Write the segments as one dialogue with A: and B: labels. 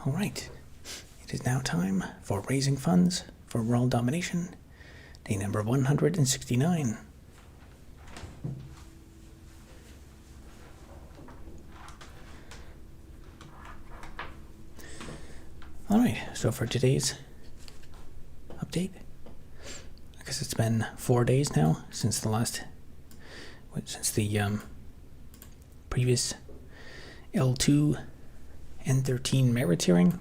A: All right, it is now time for raising funds for World Domination, day number 169. All right, so for today's update, I guess it's been 4 days now since the previous L2 N13 merits hearing.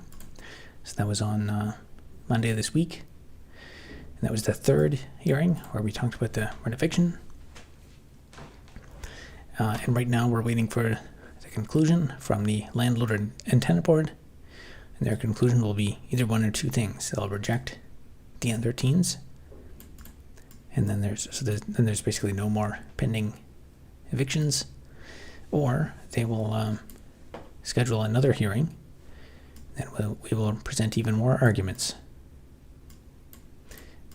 A: So that was on Monday of this week. And that was the third hearing where we talked about the rent eviction. And right now we're waiting for the conclusion from the landlord and tenant board. And their conclusion will be either one or two things. They'll reject the N13s. And then there's basically no more pending evictions. Or they will schedule another hearing, and we will present even more arguments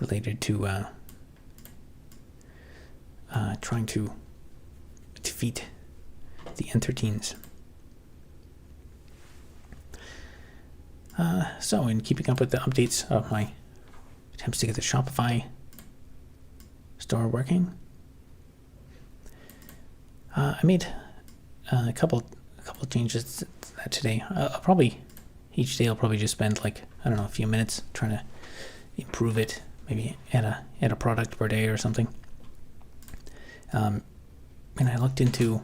A: related to trying to defeat the N13s. So in keeping up with the updates of my attempts to get the Shopify store working, I made a couple changes today. Each day I'll probably just spend a few minutes trying to improve it, maybe add a product per day or something. And I looked into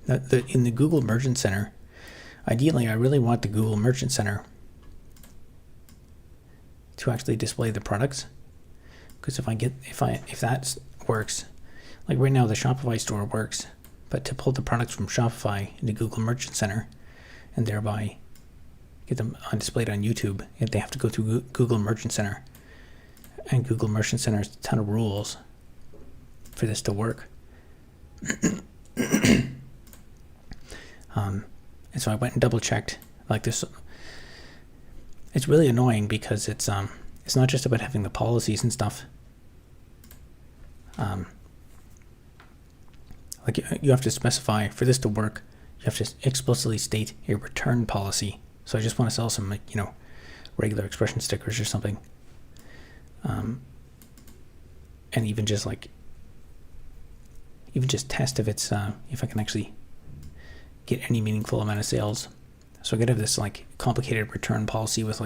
A: in the Google Merchant Center. Ideally, I really want the Google Merchant Center to actually display the products, because if that works, like right now the Shopify Store works, but to pull the products from Shopify into Google Merchant Center and thereby get them displayed on YouTube, they have to go through Google Merchant Center. And Google Merchant Center has a ton of rules for this to work. And so I went and double checked this. It's really annoying because it's not just about having the policies and stuff. You have to specify, for this to work, you have to explicitly state a return policy. So I just want to sell some, regular expression stickers or something. And even just test if it's, if I can actually get any meaningful amount of sales. So I could have this complicated return policy with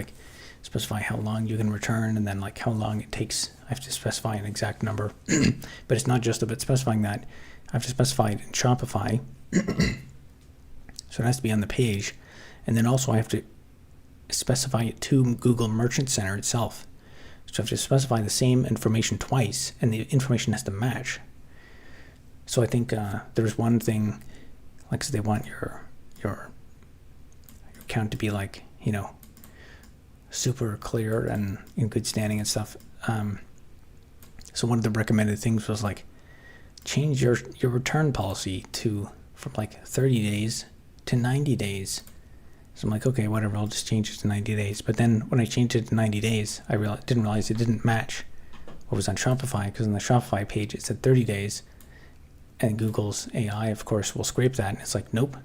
A: specify how long you can return, and then how long it takes. I have to specify an exact number. But it's not just about specifying that. I have to specify it in Shopify. So it has to be on the page. And then also I have to specify it to Google Merchant Center itself. So I have to specify the same information twice, and the information has to match. So I think there's one thing, so they want your account to be super clear and in good standing and stuff. So one of the recommended things was change your return policy from 30 days to 90 days. So I'm okay, whatever, I'll just change it to 90 days. But then when I changed it to 90 days, I didn't realize it didn't match what was on Shopify, because on the Shopify page it said 30 days. And Google's AI, of course, will scrape that. And it's nope,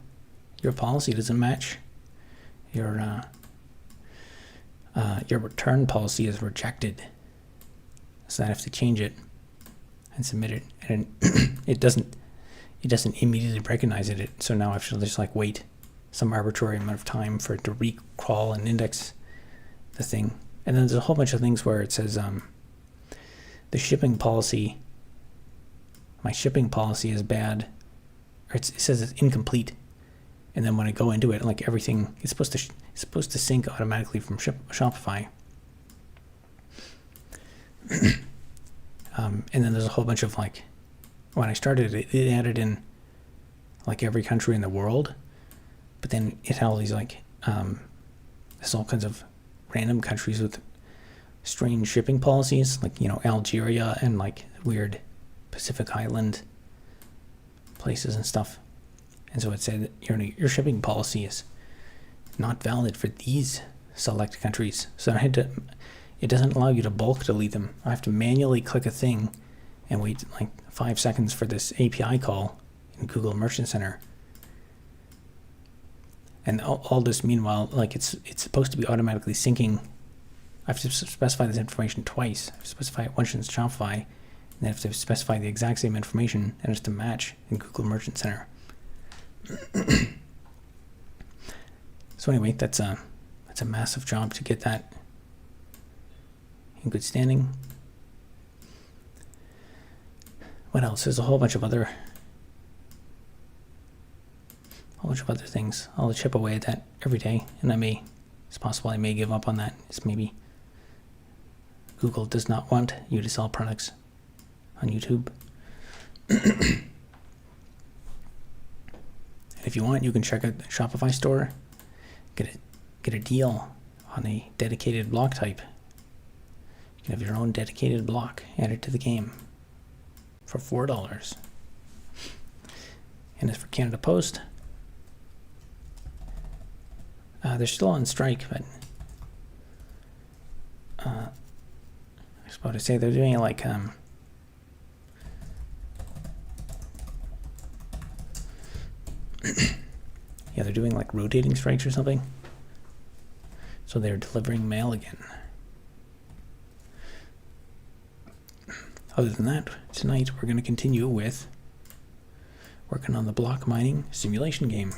A: your policy doesn't match. Your return policy is rejected. So I have to change it and submit it. And it doesn't immediately recognize it. So now I have to just wait some arbitrary amount of time for it to recrawl and index the thing. And then there's a whole bunch of things where it says the shipping policy, my shipping policy is bad, or it says it's incomplete. And then when I go into it, everything is supposed to sync automatically from Shopify. And then there's a whole bunch of when I started it, it added in every country in the world, but then it had all these there's all kinds of random countries with strange shipping policies, Algeria and weird Pacific Island places and stuff. And so it said your shipping policy is not valid for these select countries. So it doesn't allow you to bulk delete them. I have to manually click a thing and wait 5 seconds for this API call in Google Merchant Center. And all this meanwhile, like it's supposed to be automatically syncing. I have to specify this information twice. I have to specify it once in Shopify, and then I have to specify the exact same information, and it's to match in Google Merchant Center. So anyway, that's a massive job to get that in good standing. What else? There's a whole bunch of other things. I'll chip away at that every day, and it's possible I may give up on that. It's maybe Google does not want you to sell products on YouTube. And if you want, you can check out the Shopify Store, get a deal on a dedicated block type. You can have your own dedicated block added to the game for $4. And as for Canada Post, they're still on strike, but I was about to say they're doing it like yeah, they're doing like rotating strikes or something. So they're delivering mail again. Other than that, tonight we're going to continue with working on the block mining simulation game.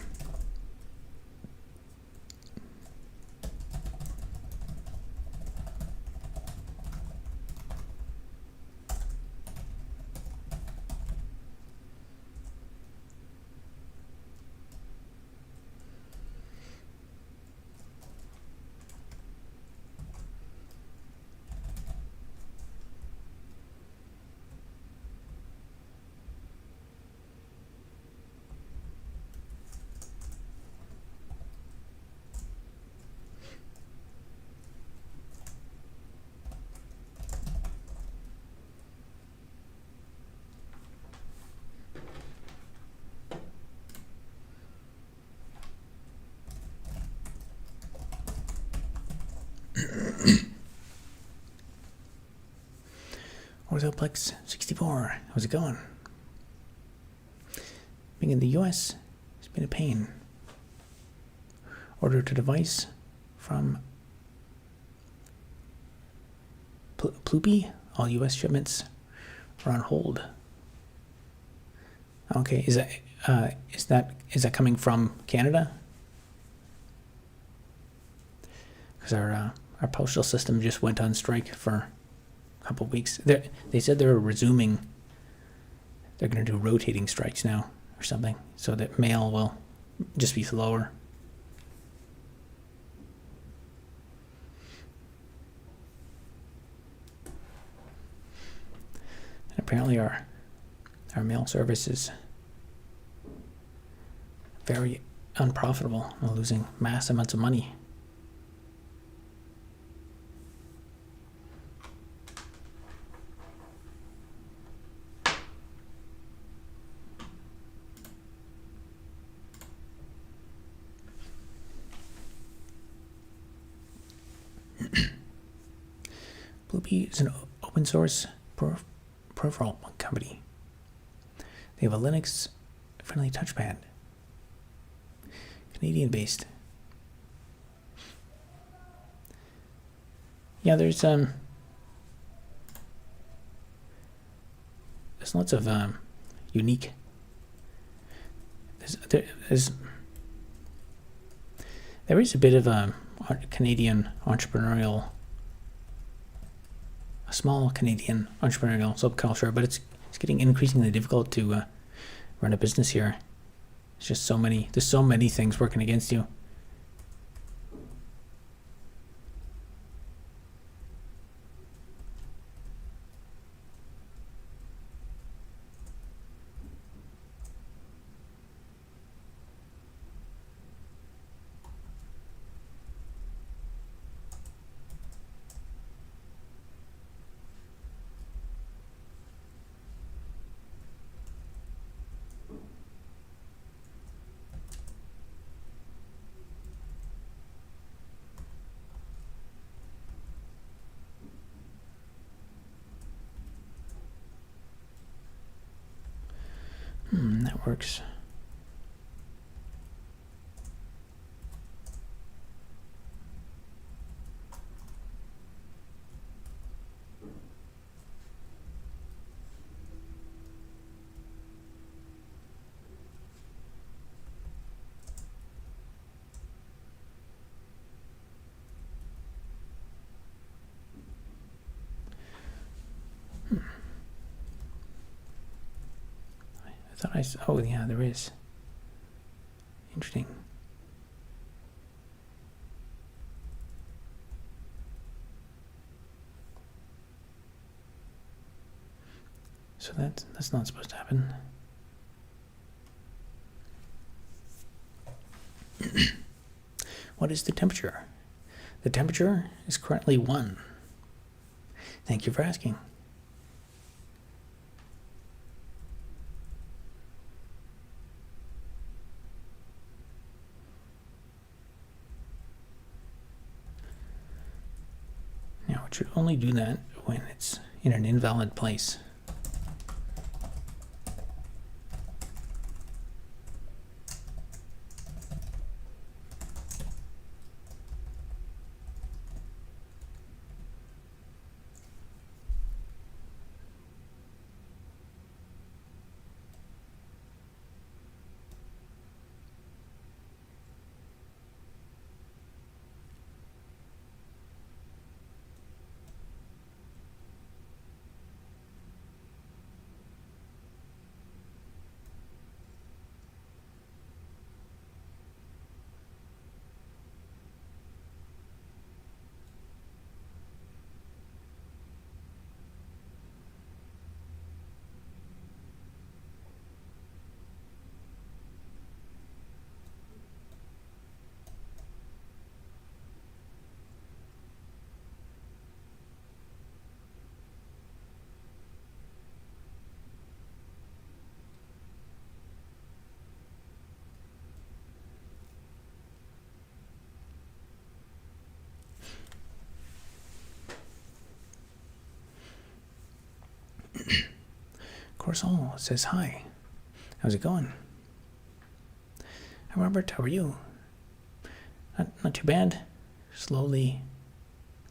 A: Plex 64, how's it going? Being in the US, it's been a pain. Order to device from Ploopy. All US shipments are on hold. Okay, is that coming from Canada? Because our postal system just went on strike for couple of weeks. They said they're resuming. They're going to do rotating strikes now or something, so that mail will just be slower. And apparently our mail service is very unprofitable. We're losing mass amounts of money. Ploopy is an open source peripheral company. They have a Linux friendly touchpad. Canadian based. Yeah, there's lots of unique. There is a bit of Canadian entrepreneurial. A small Canadian entrepreneurial subculture, but it's getting increasingly difficult to run a business here. It's just there's so many things working against you. That works. thought oh yeah, there is. Interesting. So that's not supposed to happen. What is the temperature? The temperature is currently 1. Thank you for asking. Now it should only do that when it's in an invalid place. Corsol says hi. How's it going? Hi Robert, how are you? Not too bad. Slowly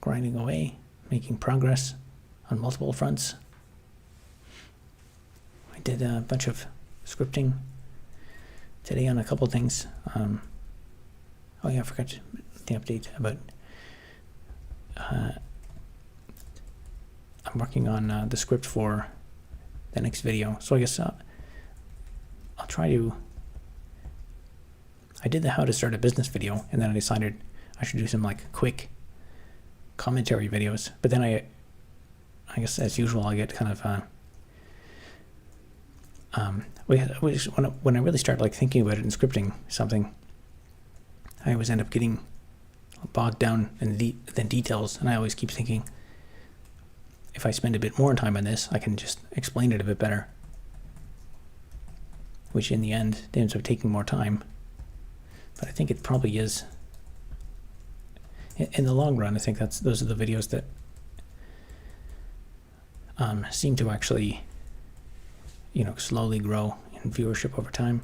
A: grinding away, making progress on multiple fronts. I did a bunch of scripting today on a couple things. Oh yeah, I forgot the update about I'm working on the script for the next video. So I guess I'll try to. I did the how to start a business video, and then I decided I should do some like quick commentary videos. But then I guess as usual I get kind of when I really start like thinking about it and scripting something, I always end up getting bogged down in the details, and I always keep thinking, if I spend a bit more time on this, I can just explain it a bit better, which in the end ends up taking more time. But I think it probably is, in the long run, I think those are the videos that seem to actually, slowly grow in viewership over time.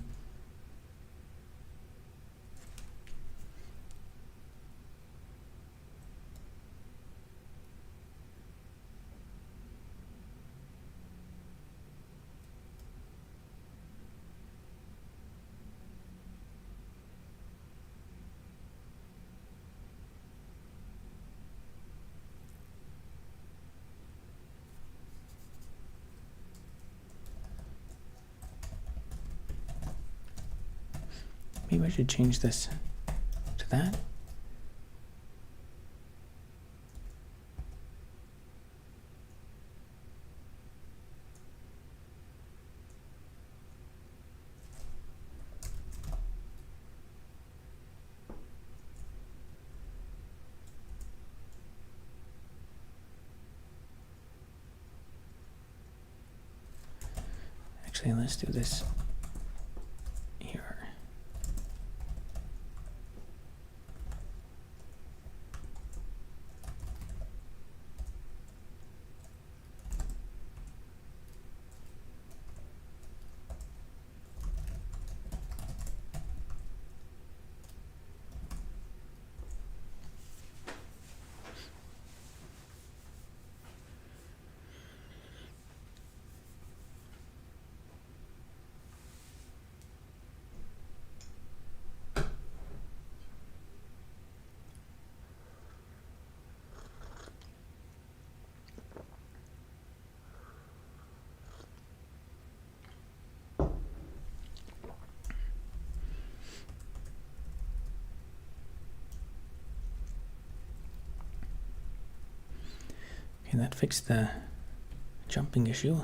A: Maybe I should change this to that. Actually, let's do this here. And that fixed the jumping issue.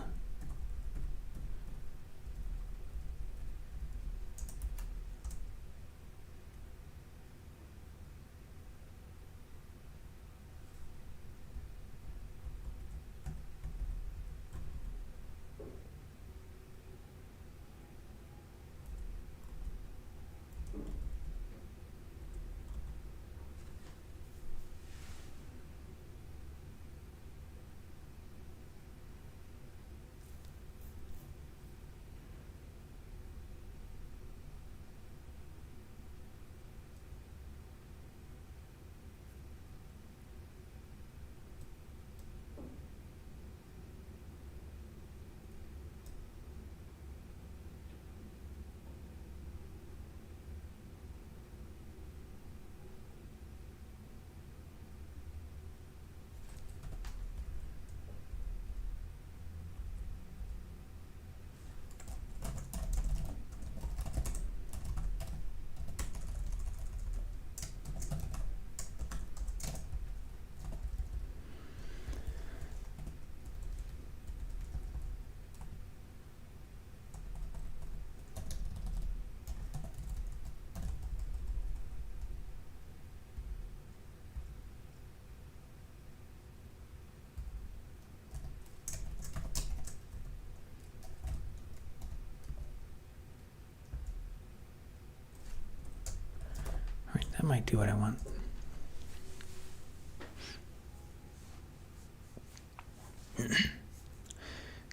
A: That might do what I want.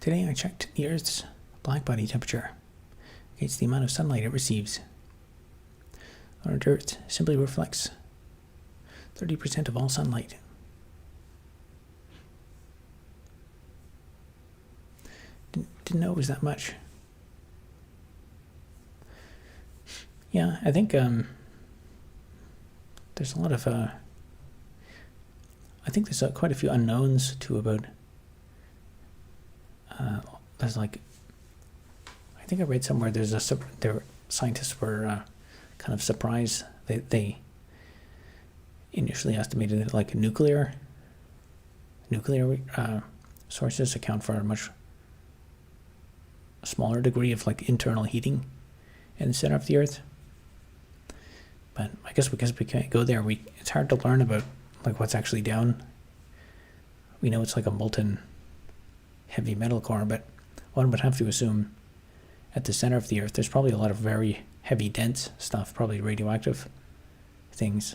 A: Today I checked the Earth's black body temperature against the amount of sunlight it receives. Our Earth simply reflects 30% of all sunlight. Didn't know it was that much. Yeah, I think there's a lot of I think there's quite a few unknowns too about there's like, I think I read somewhere there scientists were kind of surprised they initially estimated that like nuclear sources account for a much smaller degree of like internal heating in the center of the Earth. But I guess because we can't go there, it's hard to learn about like what's actually down. We know it's like a molten heavy metal core, but one would have to assume at the center of the Earth there's probably a lot of very heavy, dense stuff, probably radioactive things.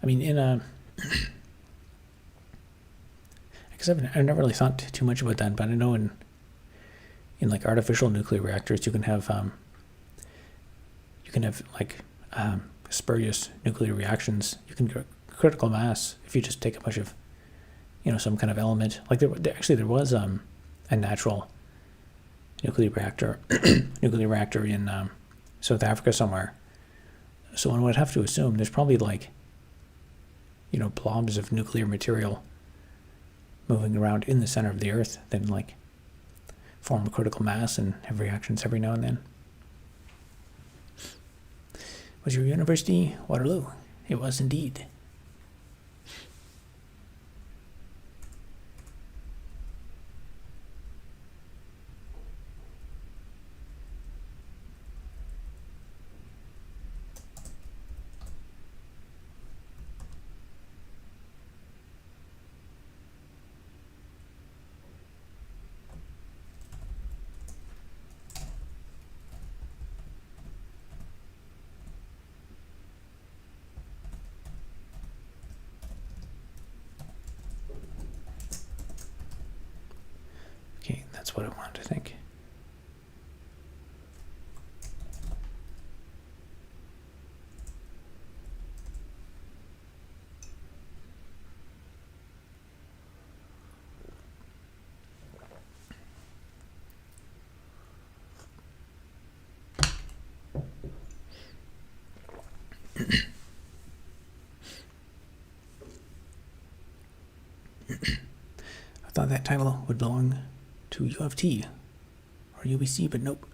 A: I mean, because I've never really thought too much about that, but I know in like artificial nuclear reactors, you can have like spurious nuclear reactions. You can get critical mass if you just take a bunch of, some kind of element. Like there was a natural nuclear reactor in South Africa somewhere. So one would have to assume there's probably like, blobs of nuclear material moving around in the center of the Earth that like form a critical mass and have reactions every now and then. Was your university Waterloo? It was indeed. Okay, that's what I wanted to think. I thought that title would belong to U of T or UBC, but nope.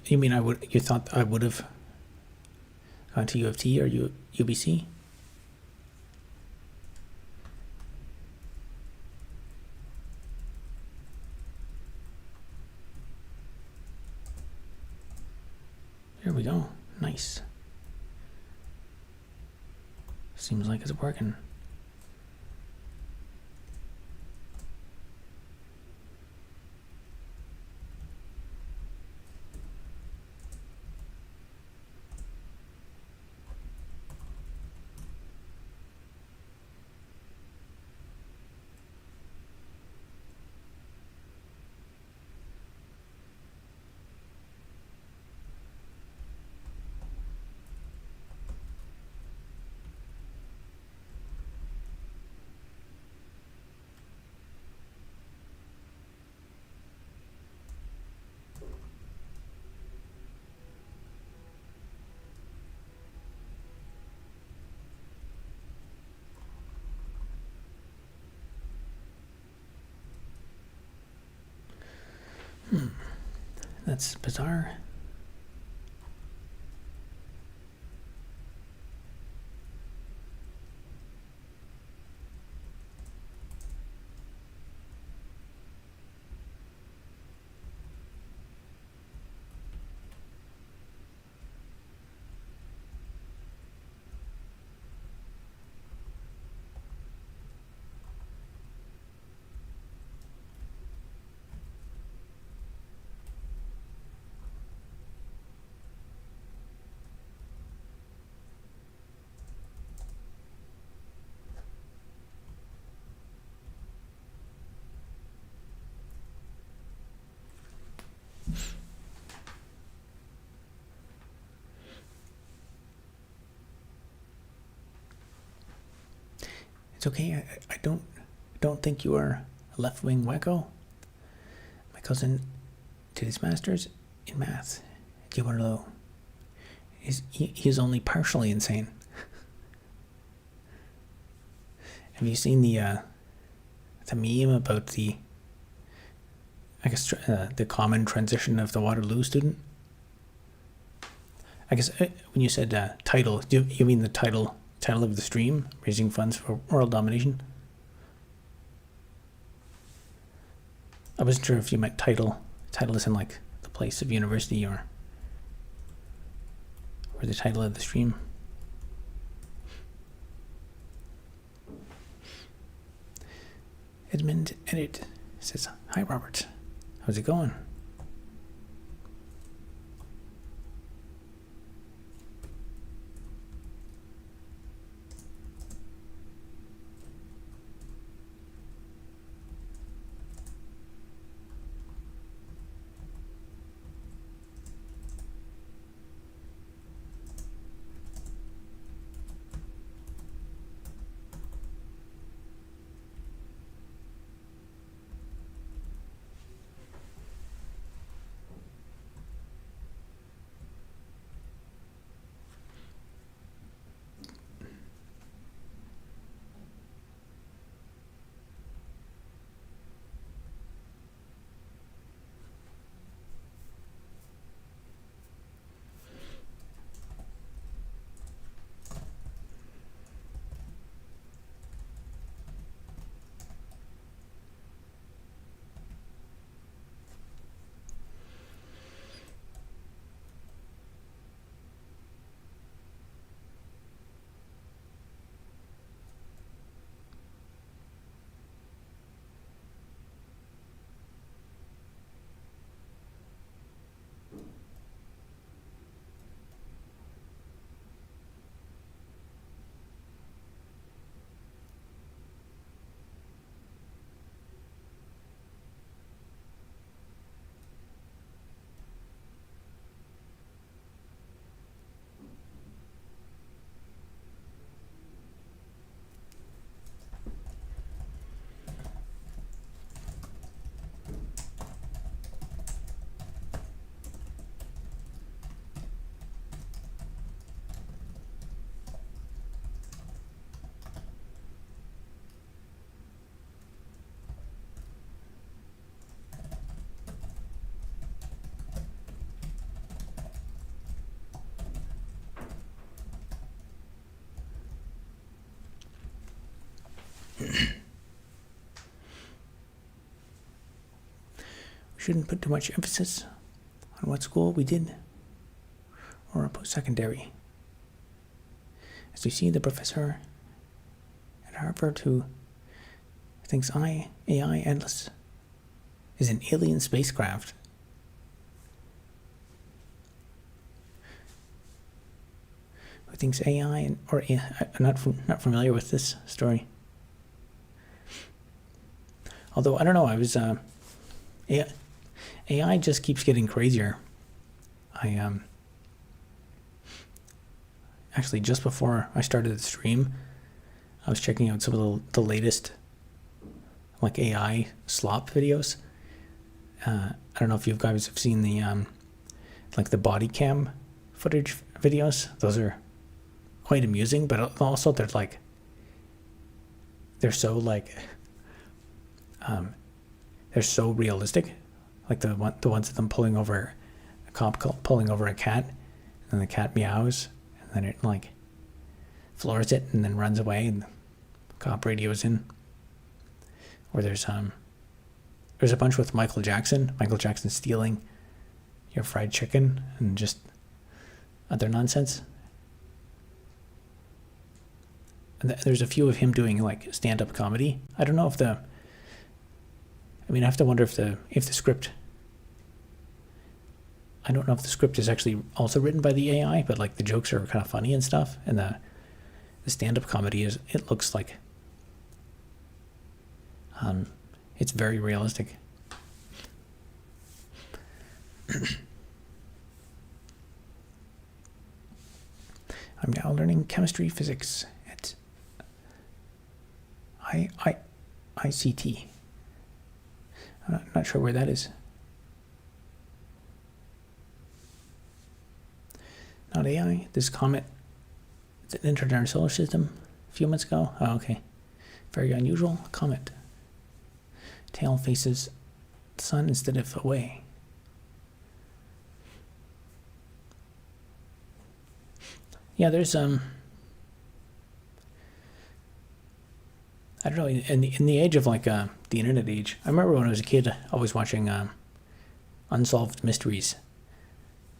A: You mean I would? You thought I would have gone to U of T or UBC? There we go. Nice. Seems like it's working. That's bizarre. It's okay. I don't think you are a left-wing wacko. My cousin did his master's in math at URLO. He is only partially insane. Have you seen the meme about the the common transition of the Waterloo student? I guess when you said title, do you mean the title of the stream, raising funds for world domination? I wasn't sure if you meant title as in like the place of university or the title of the stream. Edmund Edit says, "Hi Robert, how's it going?" shouldn't put too much emphasis on what school we did or post-secondary. As you see, the professor at Harvard who thinks AI Atlas is an alien spacecraft. Who thinks AI I'm not familiar with this story. Although I don't know, AI just keeps getting crazier. I actually, just before I started the stream, I was checking out some of the latest like AI slop videos. I don't know if you guys have seen the like the body cam footage videos. Those are quite amusing, but also they're so realistic. Like the ones of them pulling over a cop pulling over a cat, and the cat meows, and then it like floors it and then runs away, and the cop radios in. Or there's a bunch with Michael Jackson stealing your fried chicken and just other nonsense. And there's a few of him doing like stand-up comedy. I don't know if I have to wonder if the script. I don't know if the script is actually also written by the AI, but like the jokes are kind of funny and stuff, and the stand-up comedy it looks like it's very realistic. I'm now learning chemistry physics at ICT. I'm not sure where that is. Not AI. This comet that entered our solar system a few months ago. Oh, okay. Very unusual comet. Tail faces the sun instead of away. Yeah, there's I don't know, in the age of like the internet age. I remember when I was a kid, always watching Unsolved Mysteries.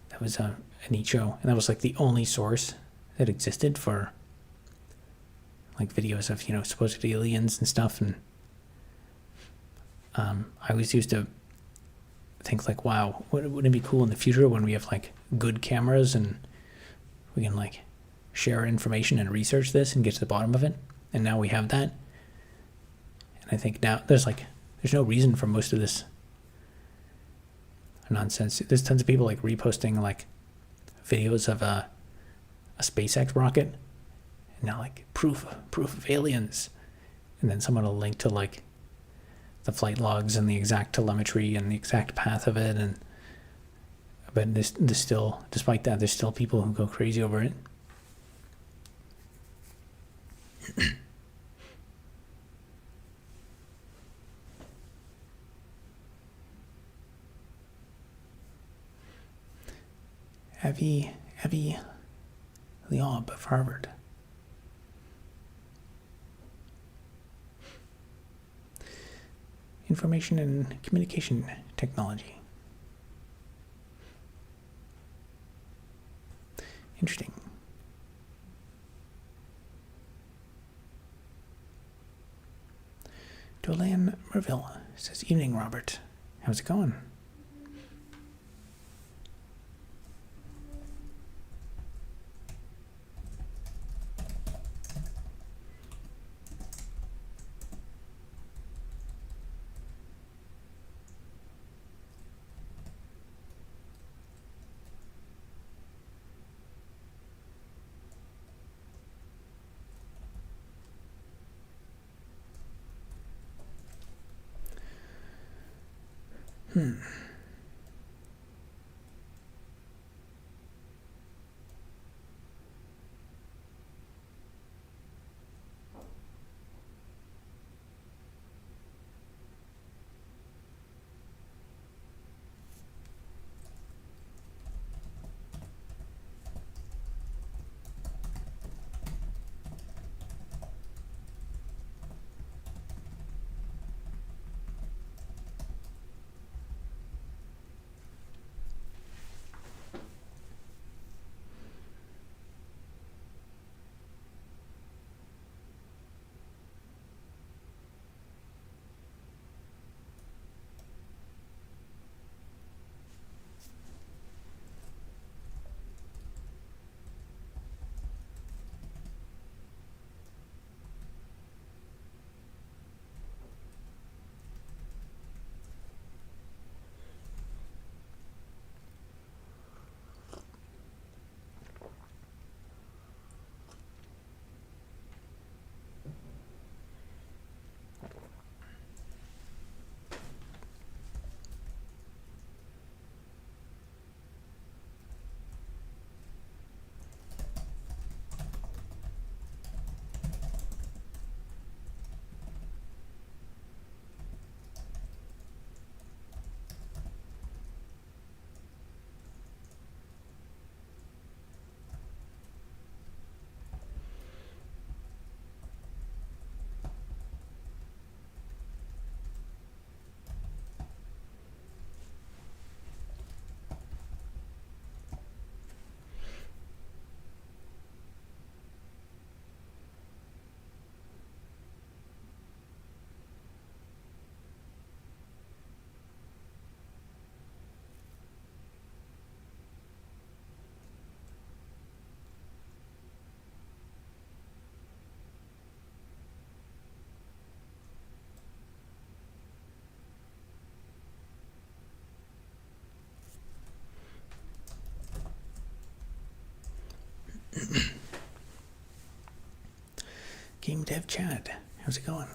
A: That was a neat show, and that was like the only source that existed for like videos of supposed aliens and stuff. And I always used to think like, wow, wouldn't it be cool in the future when we have like good cameras and we can like share information and research this and get to the bottom of it. And now we have that. And I think now there's no reason for most of this nonsense. There's tons of people like reposting like videos of a SpaceX rocket, and now like proof of aliens, and then someone will link to like the flight logs and the exact telemetry and the exact path of it. And but there's still, despite that, there's still people who go crazy over it. Avi Liaub of Harvard. Information and communication technology. Interesting. Dolan Merville says, "Evening, Robert. How's it going?" Game Dev Chat. How's it going?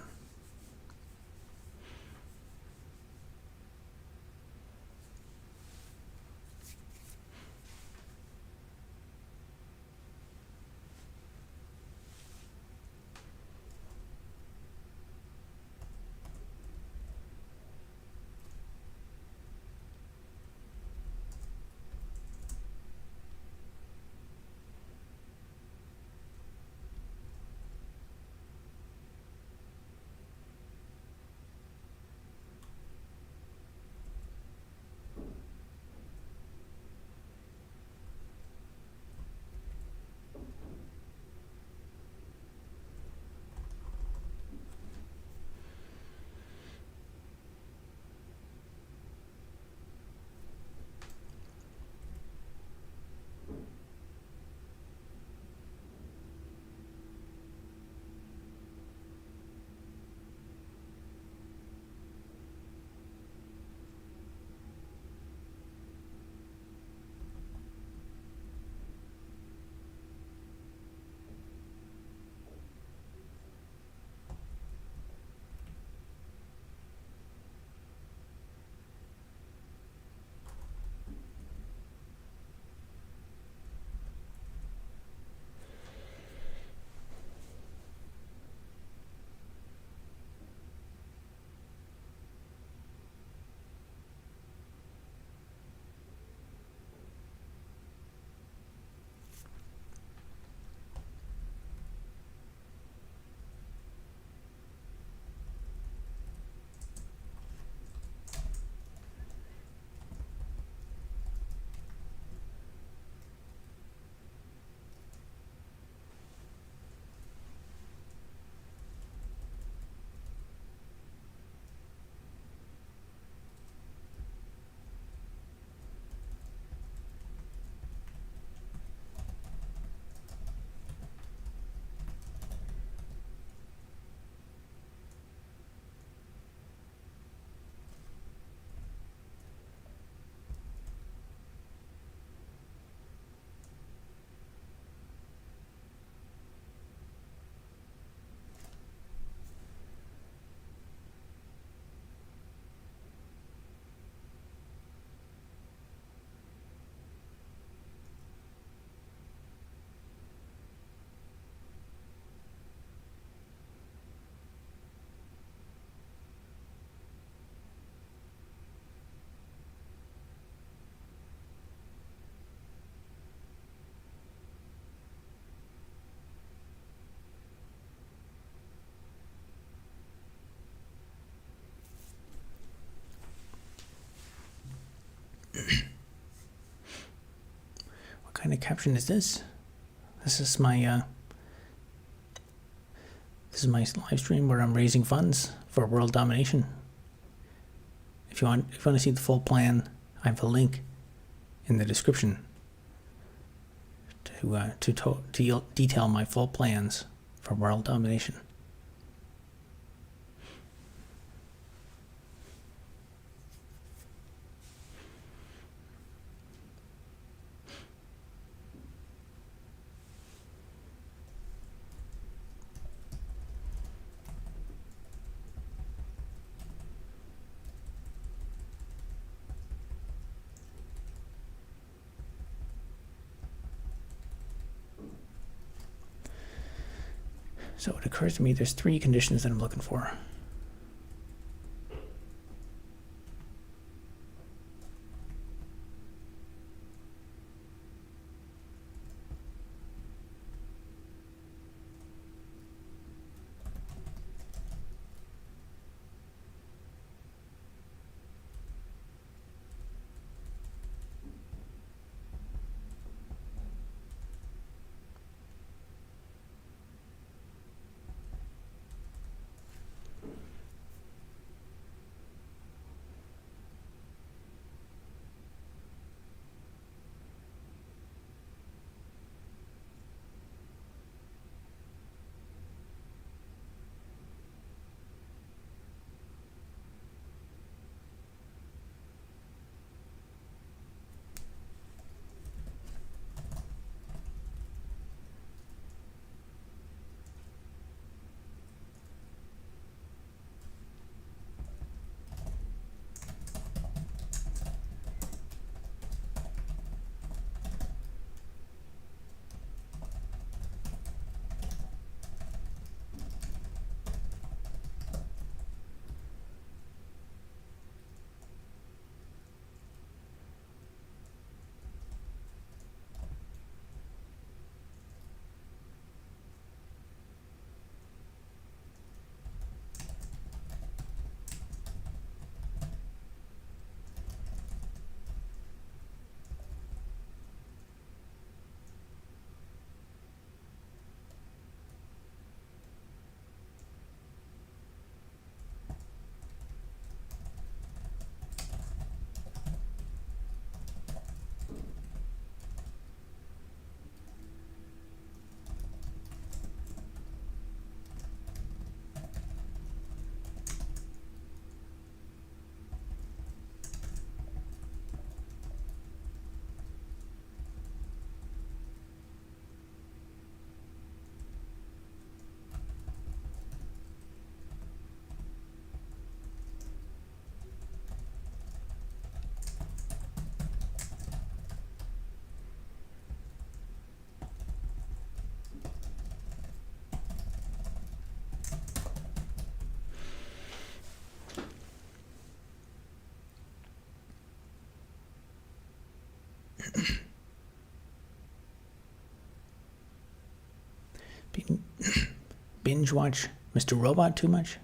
A: What kind of caption is this? This is my live stream where I'm raising funds for world domination. If you want to see the full plan, I have a link in the description to detail my full plans for world domination. So it occurs to me there's 3 conditions that I'm looking for. Binge watch Mr. Robot too much?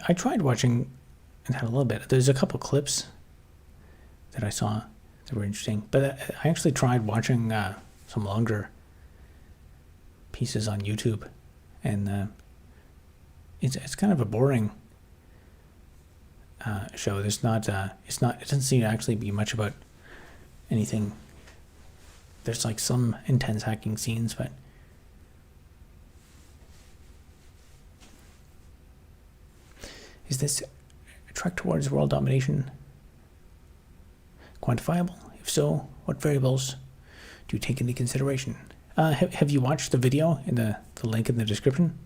A: I tried watching and had a little bit. There's a couple clips that I saw that were interesting, but I actually tried watching some longer pieces on YouTube, and it's kind of a boring show. There's not it doesn't seem to actually be much about anything. There's like some intense hacking scenes, but is this a trek towards world domination quantifiable? If so, what variables do you take into consideration? Have you watched the video in the link in the description?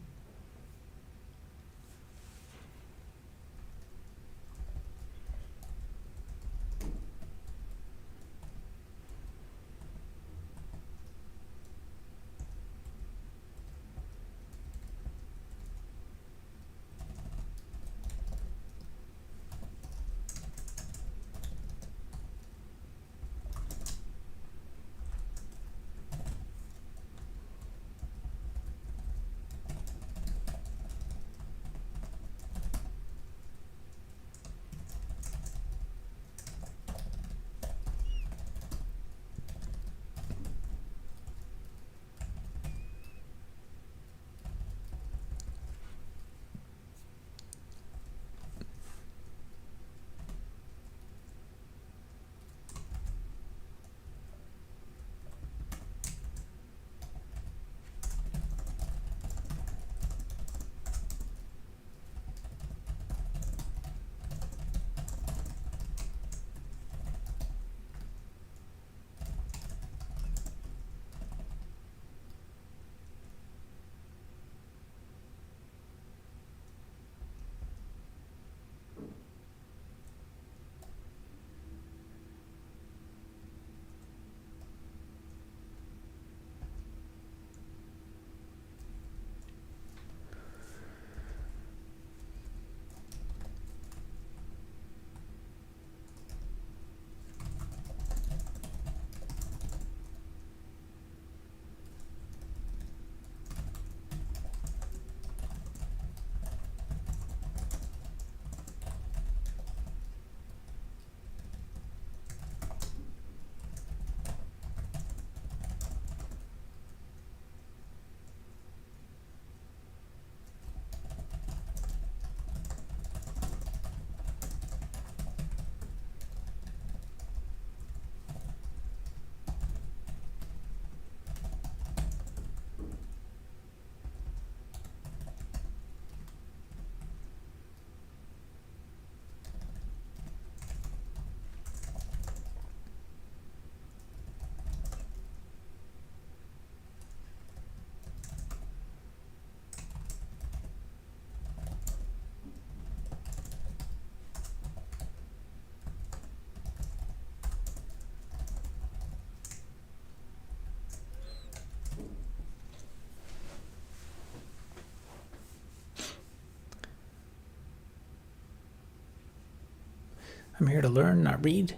A: I'm here to learn, not read.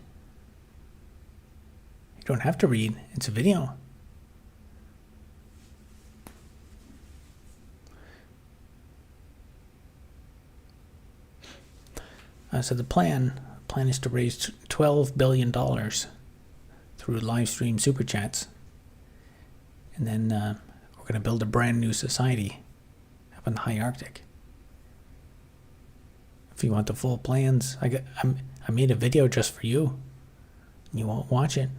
A: You don't have to read. It's a video. So the plan is to raise $12 billion through live stream super chats. And then we're going to build a brand new society up in the high Arctic. If you want the full plans, I made a video just for you. You won't watch it.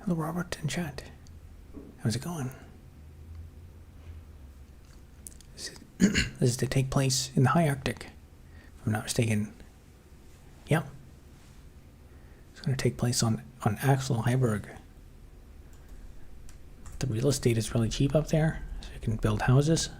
A: Hello, Robert in chat. How's it going? This is to take place in the high Arctic, if I'm not mistaken. Yeah. It's going to take place on Axel Heiberg. The real estate is really cheap up there, so you can build houses.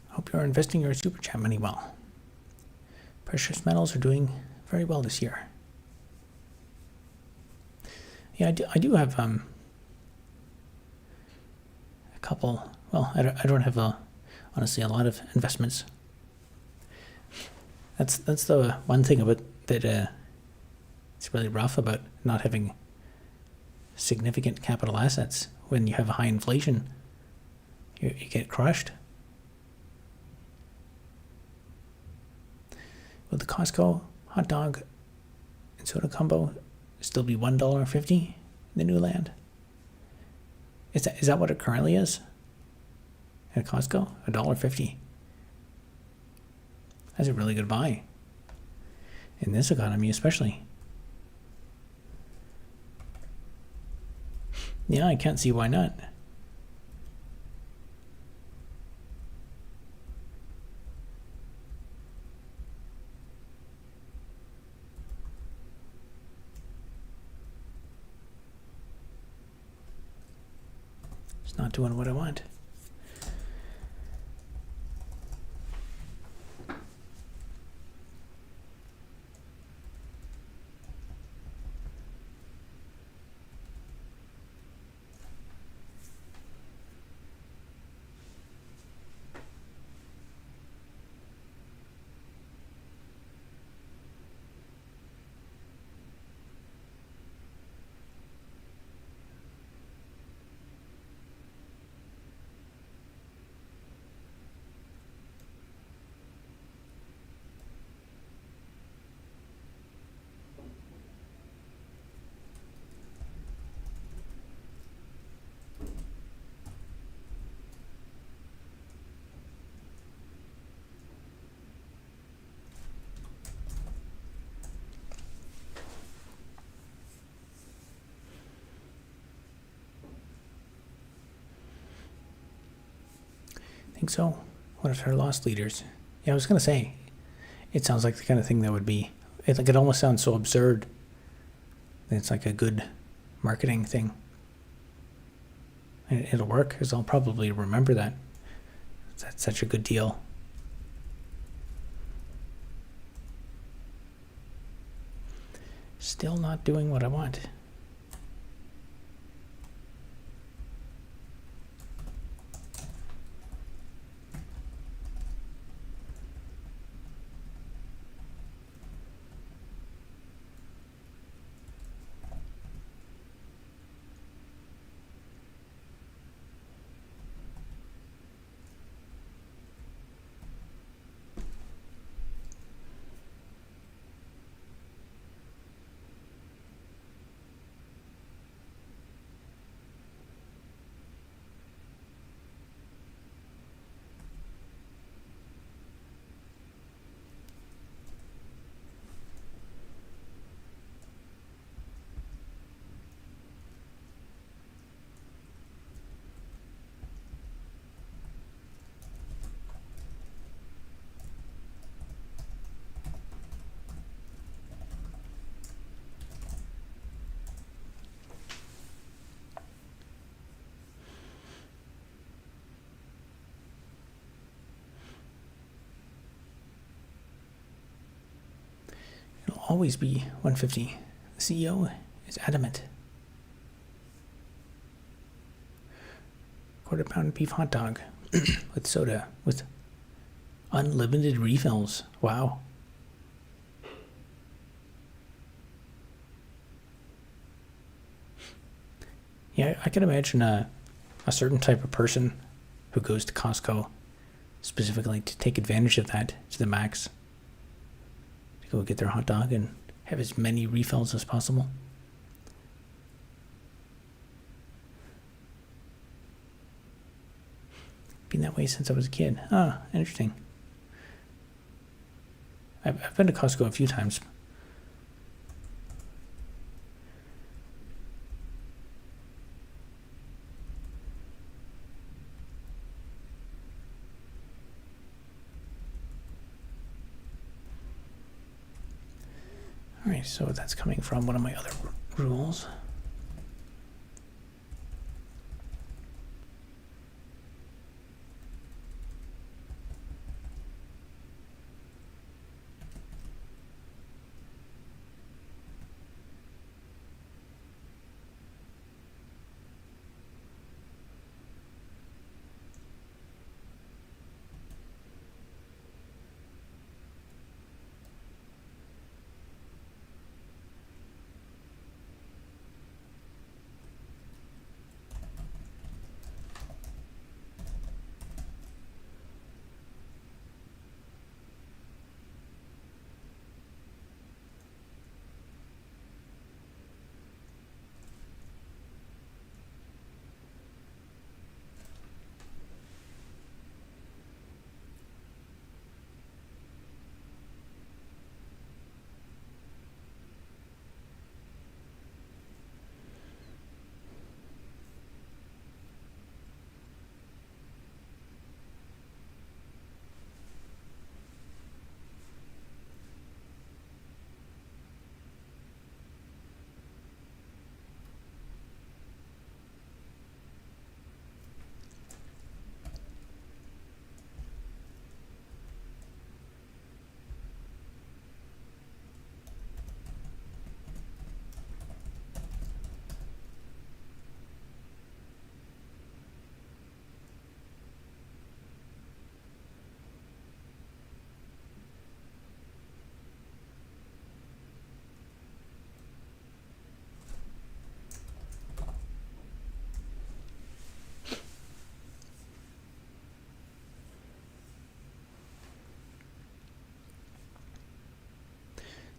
A: Hope you're investing your super chat money well. Precious metals are doing very well this year. Yeah, I do have a couple. Well, I don't have honestly a lot of investments. That's the one thing about that. It's really rough about not having significant capital assets. When you have a high inflation, you get crushed. Will the Costco hot dog and soda combo still be $1.50 in the new land? Is that what it currently is at Costco? $1.50. That's a really good buy in this economy, especially. Yeah, I can't see why not. It's not doing what I want. Think so. What if they're lost leaders? Yeah, I was gonna say, it sounds like the kind of thing that would be. It almost sounds so absurd. It's like a good marketing thing. And it'll work, because I'll probably remember that. That's such a good deal. Still not doing what I want. Always be 150. The CEO is adamant. Quarter pound beef hot dog with soda with Unlimited refills. Wow. Yeah, I can imagine a certain type of person who goes to Costco specifically to take advantage of that to the max, to go get their hot dog and have as many refills as possible. Been that way since I was a kid. Ah, interesting. I've been to Costco a few times. All right, so that's coming from one of my other rules.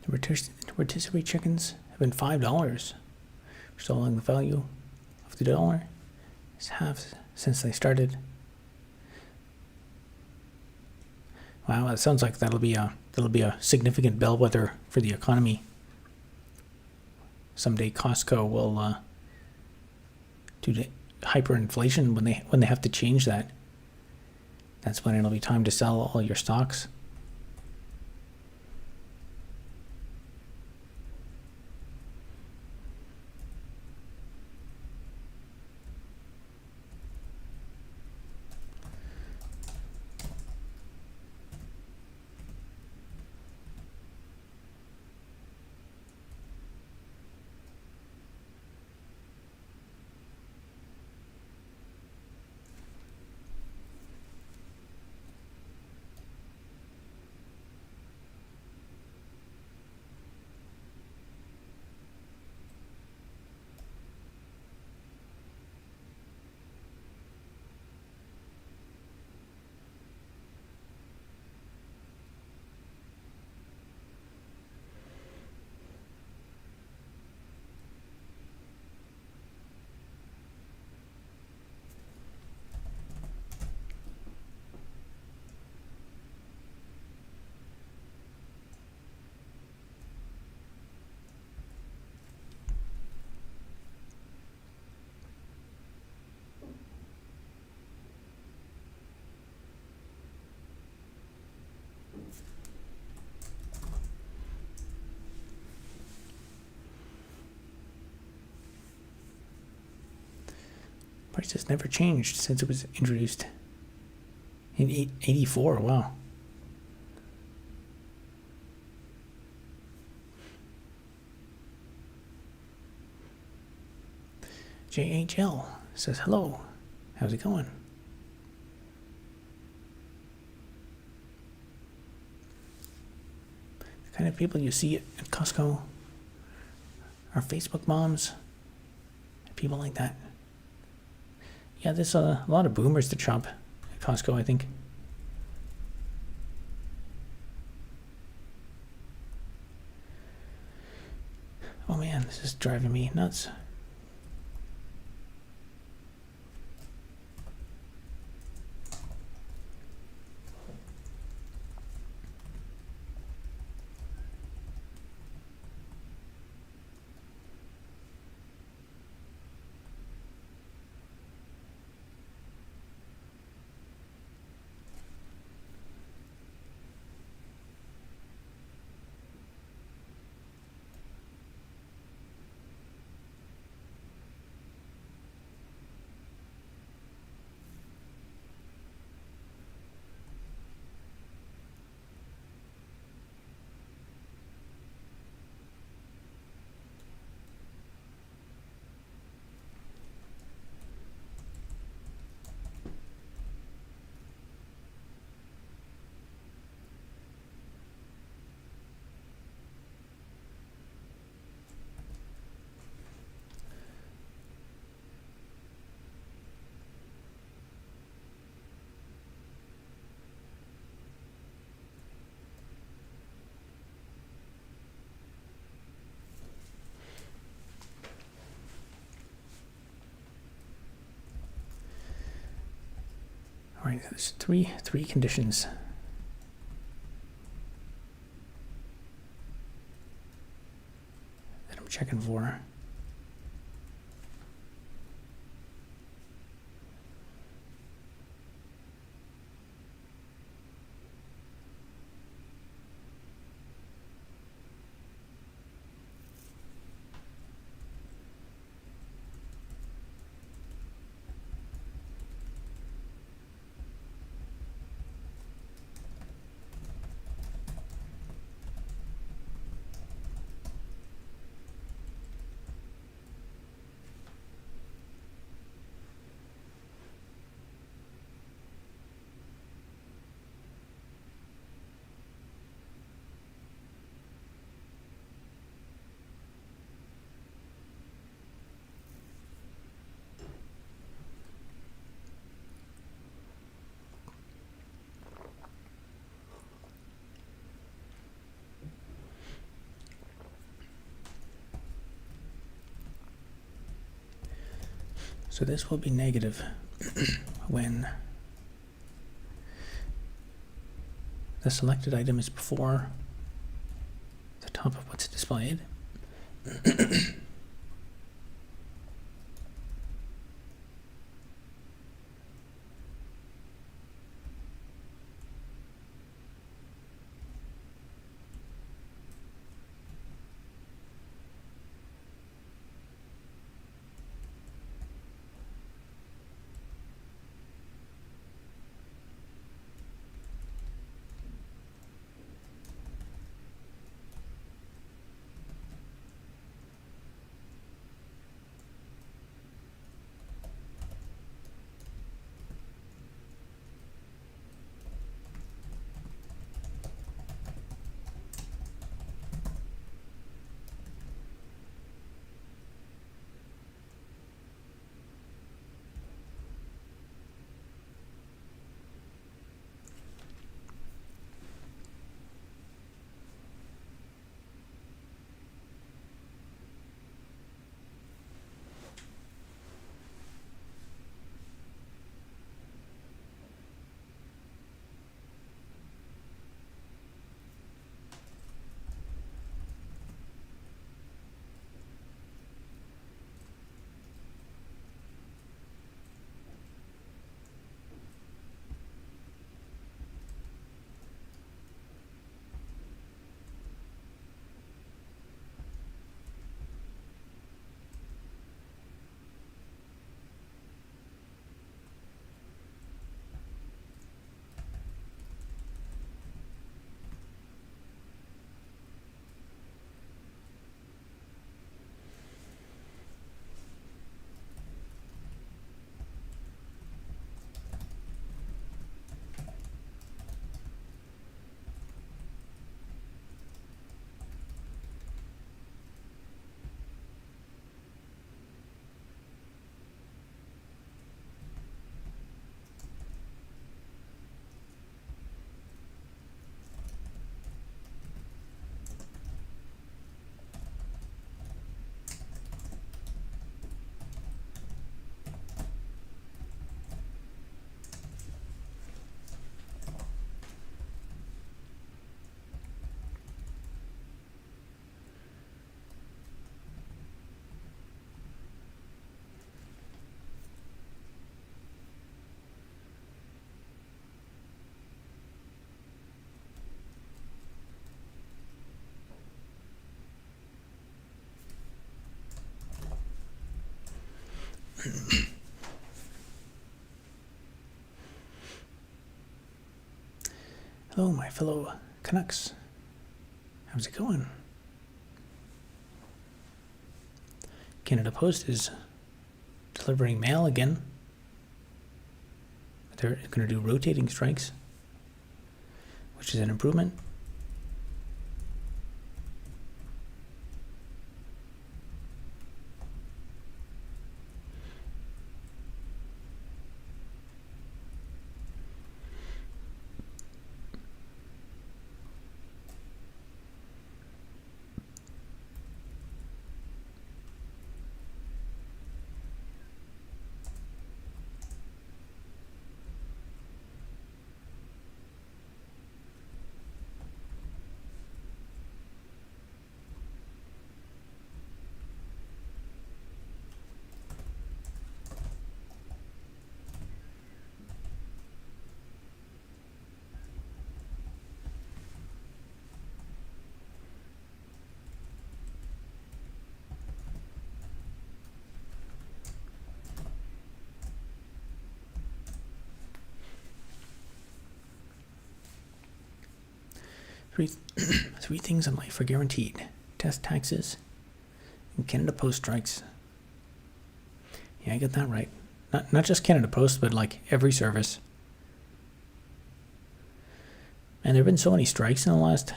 A: The rotisserie chickens have been $5, restoring the value of the dollar. It's half since they started. Wow, that sounds like that'll be a significant bellwether for the economy. Someday Costco will, due to hyperinflation, when they have to change that, that's when it'll be time to sell all your stocks. Price has never changed since it was introduced in 84. Wow. JHL says hello. How's it going? kind of people you see at Costco are Facebook moms, people like that. Yeah, there's a lot of boomers that shop at Costco, I think. Oh man, this is driving me nuts. All right, there's three conditions. That I'm checking for. So this will be negative when the selected item is before the top of what's displayed. Hello, my fellow Canucks. How's it going? Canada Post is delivering mail again. They're going to do rotating strikes, which is an improvement. Three things in life are guaranteed: test taxes and Canada Post strikes. Yeah, I get that right. Not just Canada Post, but like every service. And there have been so many strikes in the last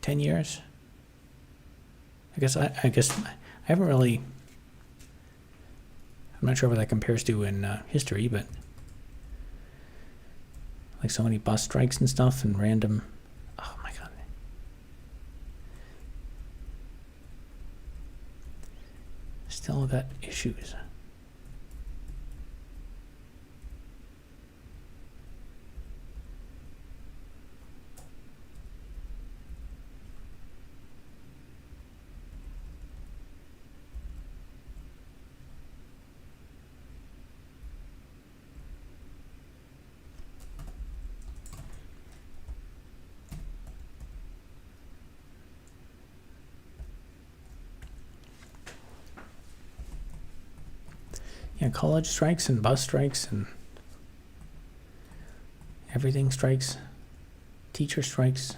A: 10 years. I guess I haven't really. I'm not sure what that compares to in history, but like so many bus strikes and stuff and random. Oh my god. Still got issues. Yeah, college strikes and bus strikes and everything strikes. Teacher strikes.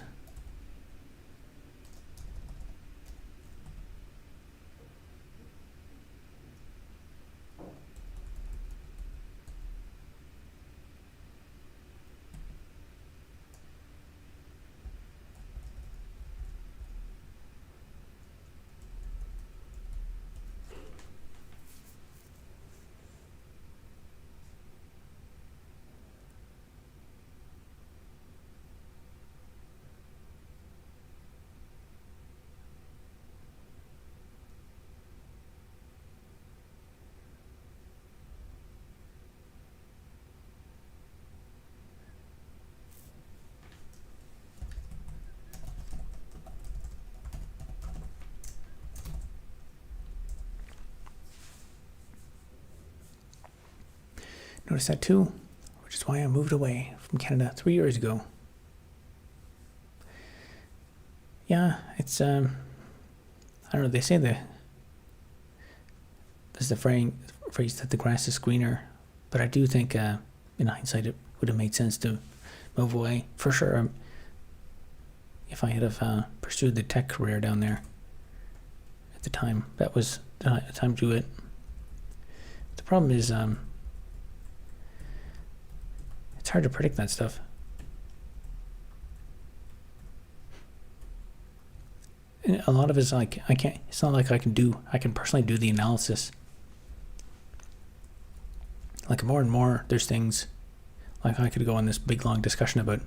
A: Noticed that too, which is why I moved away from Canada 3 years ago. Yeah, it's I don't know. They say there's the phrase that the grass is greener, but I do think in hindsight it would have made sense to move away for sure. If I had have pursued the tech career down there at the time, that was the time to do it. The problem is it's hard to predict that stuff. And a lot of it's like it's not like I can personally do the analysis. Like more and more there's things like I could go on this big long discussion about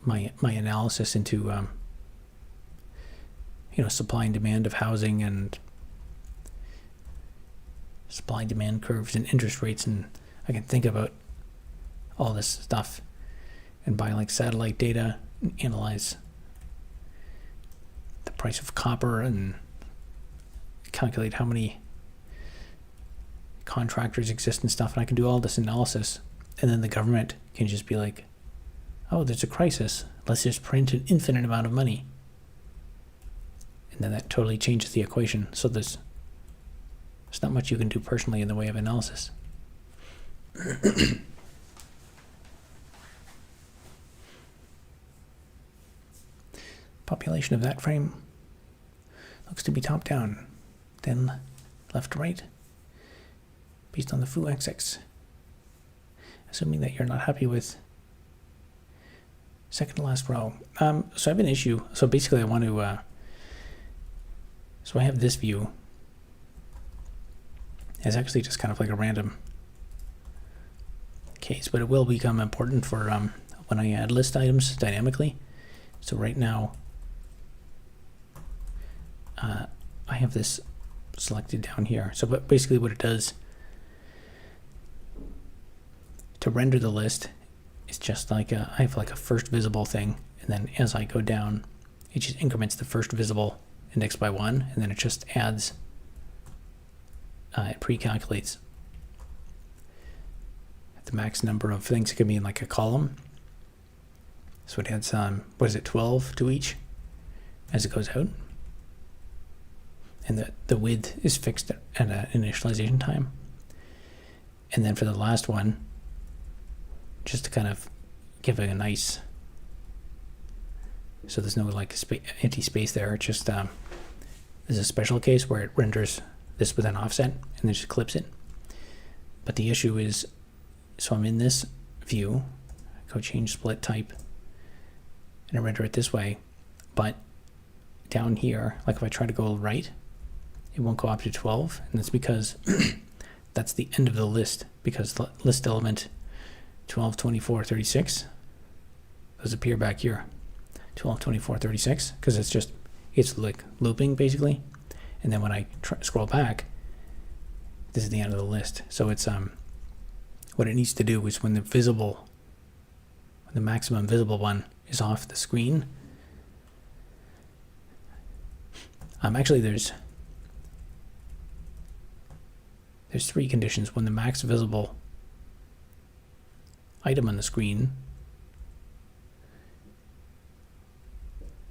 A: my analysis into supply and demand of housing and supply and demand curves and interest rates, and I can think about all this stuff and buy like satellite data and analyze the price of copper and calculate how many contractors exist and stuff, and I can do all this analysis, and then the government can just be like, oh, there's a crisis, let's just print an infinite amount of money, and then that totally changes the equation. So there's There's not much you can do personally in the way of analysis. Population of that frame looks to be top down, then left to right, based on the foo XX. Assuming that you're not happy with second to last row. So I have an issue. So basically I want to, so I have this view. It's actually just kind of like a random case, but it will become important for when I add list items dynamically. So right now, I have this selected down here. So but basically what it does to render the list is just like I have like a first visible thing, and then as I go down, it just increments the first visible index by 1, and then it just adds, it pre-calculates the max number of things it could be in like a column. So it adds, what is it, 12 to each as it goes out. And the width is fixed at an initialization time. And then for the last one, just to kind of give it a nice, so there's no like empty space there. It's just, there's a special case where it renders this with an offset and then just clips it. But the issue is, so I'm in this view, go change split type, and I render it this way. But down here, like if I try to go right, it won't go up to 12, and that's because that's the end of the list, because the list element 12, 24, 36, those appear back here, 12, 24, 36, because it's like looping basically. And then when I scroll back, this is the end of the list. So it's what it needs to do is when the maximum visible one is off the screen, actually there's 3 conditions. When the max visible item on the screen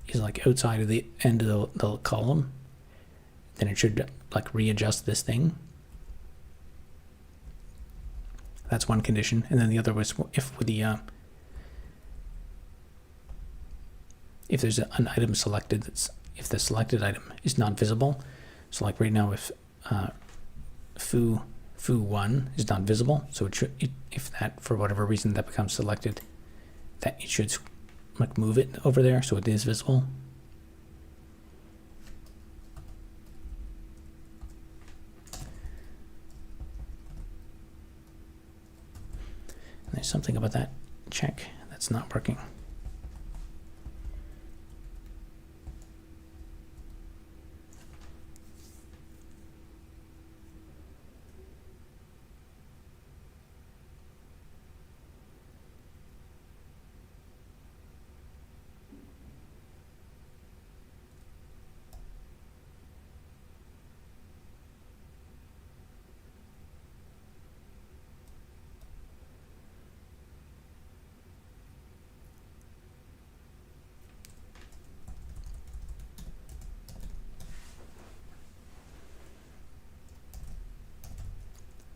A: is like outside of the end of the column, then it should like readjust this thing. That's one condition. And then the other was if there's an item selected, if the selected item is not visible. So like right now, if foo1 is not visible, so if that for whatever reason that becomes selected, that it should like move it over there so it is visible. And there's something about that check that's not working.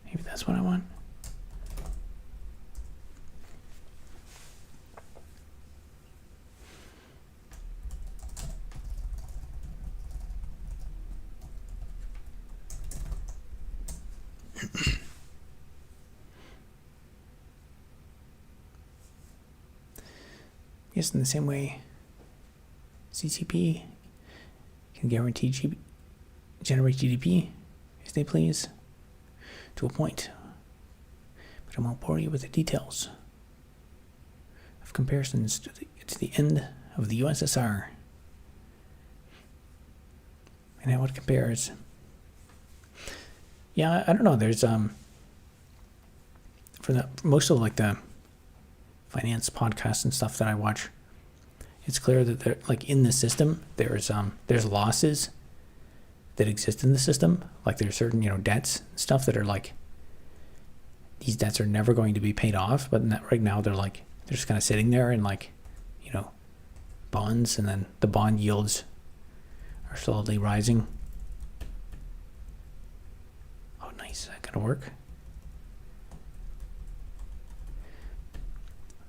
A: Maybe that's what I want. Yes, in the same way, CCP can guarantee generate GDP as they please, to a point, but I won't bore you with the details of comparisons to the end of the USSR and how it compares. Yeah, I don't know. There's for most of like the finance podcasts and stuff that I watch, it's clear that they're like in the system. There's losses that exist in the system. Like there's certain, debts and stuff that are like, these debts are never going to be paid off, but right now they're just kind of sitting there in like, bonds, and then the bond yields are slowly rising. Nice. Is that gonna work?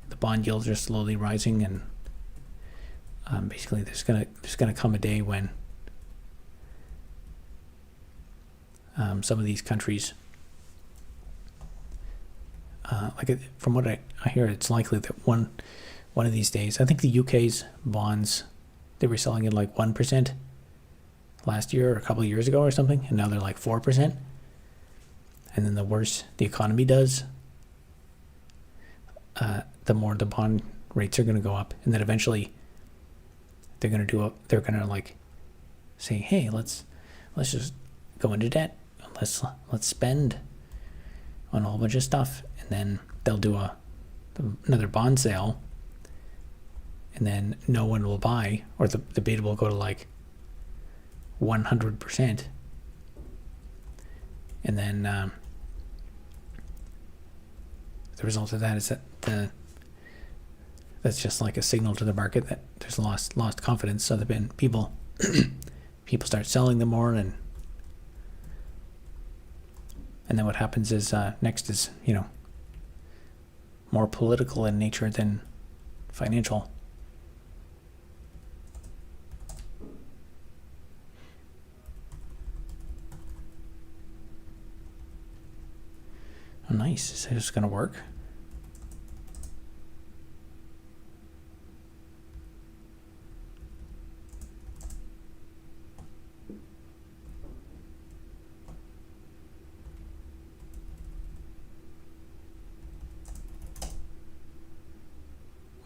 A: The bond yields are slowly rising, and basically there's gonna come a day when some of these countries, from what I hear, it's likely that one of these days, I think the UK's bonds, they were selling at like 1% last year or a couple of years ago or something, and now they're like 4%. And then the worse the economy does, the more the bond rates are going to go up, and then eventually they're going to like say, hey, let's just go into debt, let's spend on a whole bunch of stuff, and then they'll do another bond sale, and then no one will buy, or the beta will go to like 100%, and then the result of that is that that's just like a signal to the market that there's lost confidence. So there've been people start selling them more, and then what happens is next is more political in nature than financial. Oh, nice. Is this going to work?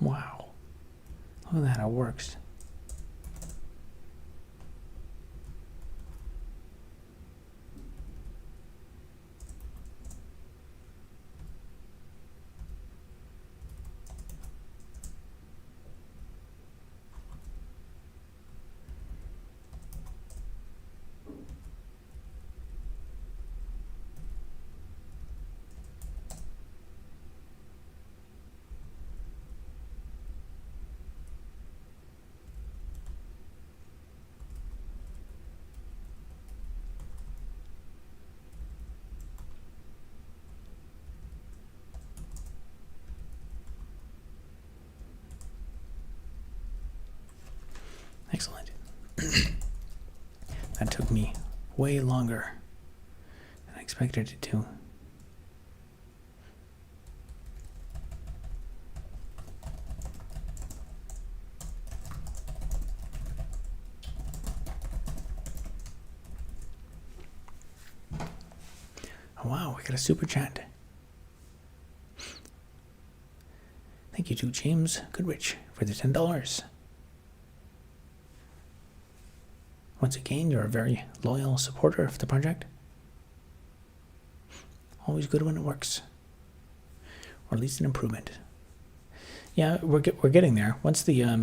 A: Wow. Look at that. It works. Excellent. That took me way longer than I expected it to. Oh, wow, we got a super chat. Thank you to James Goodrich for the $10. Once again, you're a very loyal supporter of the project. Always good when it works, or at least an improvement. Yeah, we're getting there. Once the I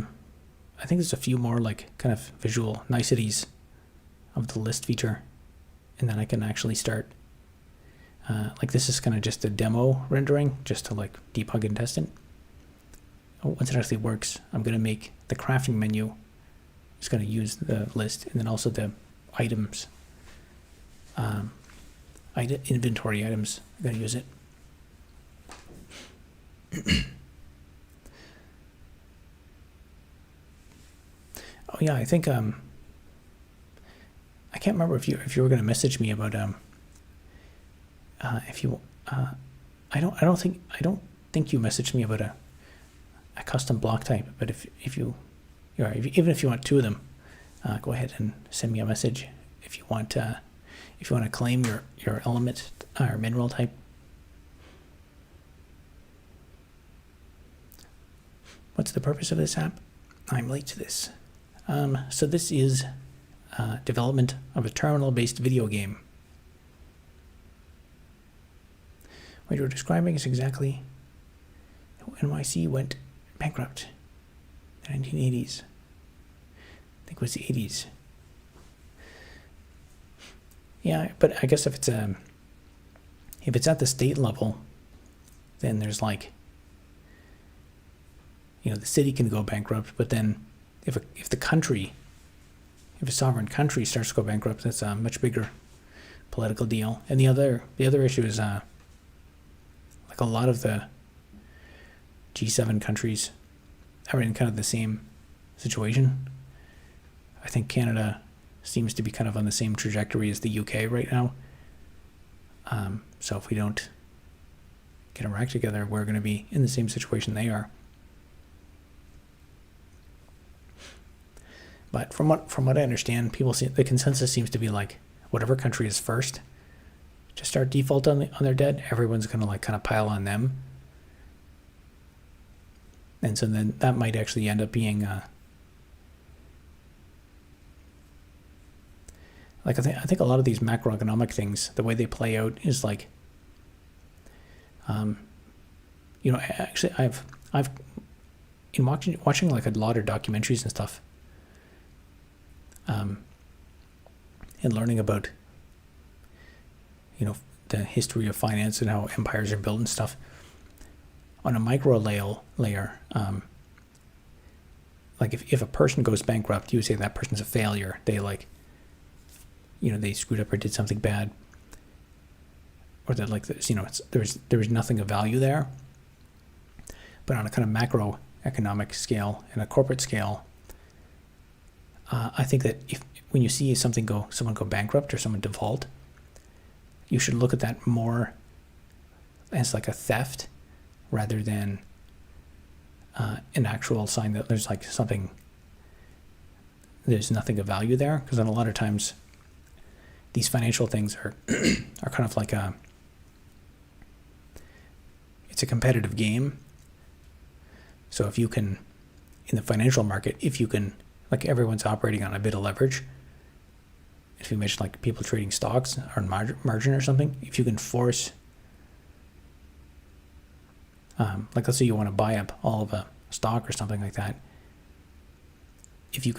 A: think there's a few more like kind of visual niceties of the list feature, and then I can actually start. Like this is kind of just a demo rendering, just to like debug and test it. Once it actually works, I'm gonna make the crafting menu. It's going to use the list, and then also the items, inventory items. I'm going to use it. Oh yeah, I think I can't remember if you were going to message me about if you I don't think you messaged me about a custom block type, but if you even if you want two of them, go ahead and send me a message if you want to claim your element or mineral type. What's the purpose of this app? I'm late to this. So this is development of a terminal-based video game. What you're describing is exactly how NYC went bankrupt. 1980s. I think it was the 80s. Yeah, but I guess if it's at the state level, then there's like, the city can go bankrupt, but then if a sovereign country starts to go bankrupt, that's a much bigger political deal. And the other issue is like a lot of the G7 countries are in kind of the same situation. I think Canada seems to be kind of on the same trajectory as the UK right now. So if we don't get our act together, we're going to be in the same situation they are. But from what I understand, the consensus seems to be like whatever country is first to start default on their debt, everyone's going to like kind of pile on them. And so then that might actually end up being like I think a lot of these macroeconomic things, the way they play out is like, actually I've in watching like a lot of documentaries and stuff, and learning about, the history of finance and how empires are built and stuff. On a micro layer, like if a person goes bankrupt, you would say that person's a failure. They they screwed up or did something bad, or that there was nothing of value there. But on a kind of macroeconomic scale and a corporate scale, I think that when you see someone go bankrupt or someone default, you should look at that more as like a theft rather than an actual sign that there's like there's nothing of value there. Because then a lot of times these financial things are are kind of like it's a competitive game. So if you can, in the financial market, if you can, like everyone's operating on a bit of leverage. If you mention like people trading stocks or margin or something, if you can force, like let's say you want to buy up all of a stock or something like that. If you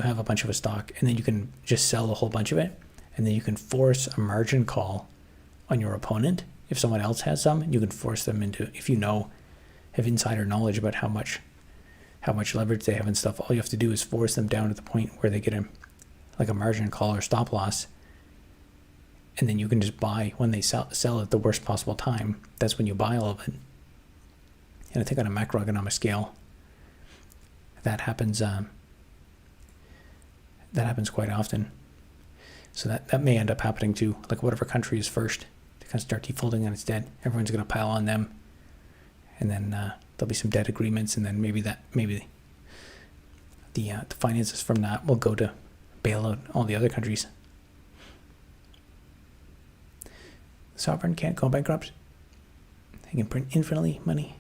A: have a bunch of a stock and then you can just sell a whole bunch of it, and then you can force a margin call on your opponent. If someone else has some, you can force them into, if have insider knowledge about how much leverage they have and stuff, all you have to do is force them down to the point where they get a margin call or stop loss, and then you can just buy when they sell at the worst possible time. That's when you buy all of it. And I think on a macroeconomic scale, that happens quite often. So that may end up happening to like whatever country is first to kind of start defaulting on its debt. Everyone's going to pile on them, and then there'll be some debt agreements, and then maybe the finances from that will go to bail out all the other countries. The sovereign can't go bankrupt. They can print infinitely money.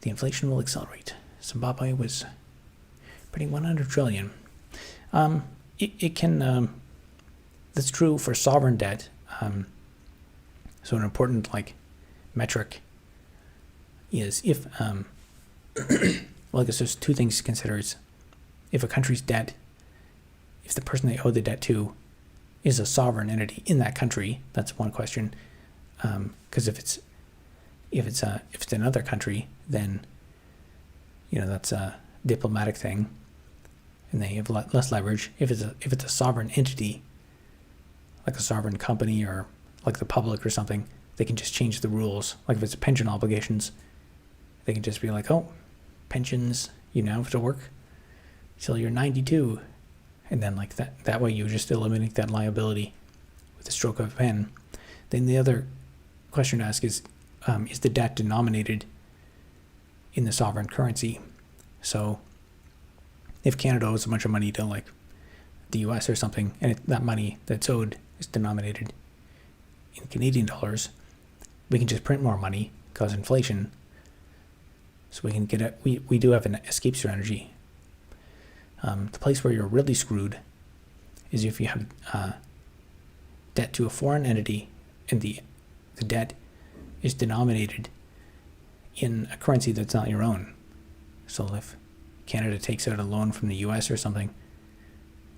A: The inflation will accelerate. Zimbabwe was printing 100 trillion. It can. That's true for sovereign debt. So an important metric is if well, I guess there's two things to consider. Is if a country's debt, if the person they owe the debt to is a sovereign entity in that country, that's one question. Because if it's another country, then that's a diplomatic thing, and they have less leverage. If it's a sovereign entity, like a sovereign company or like the public or something, they can just change the rules. Like if it's pension obligations, they can just be like, oh, pensions, you now have to work till you're 92. And then that way you just eliminate that liability with a stroke of a pen. Then the other question to ask is the debt denominated in the sovereign currency? So if Canada owes a bunch of money to the US or something, and that money that's owed is denominated in Canadian dollars, we can just print more money, cause inflation. So we can we do have an escape strategy. The place where you're really screwed is if you have debt to a foreign entity and the debt is denominated in a currency that's not your own. So if Canada takes out a loan from the US or something,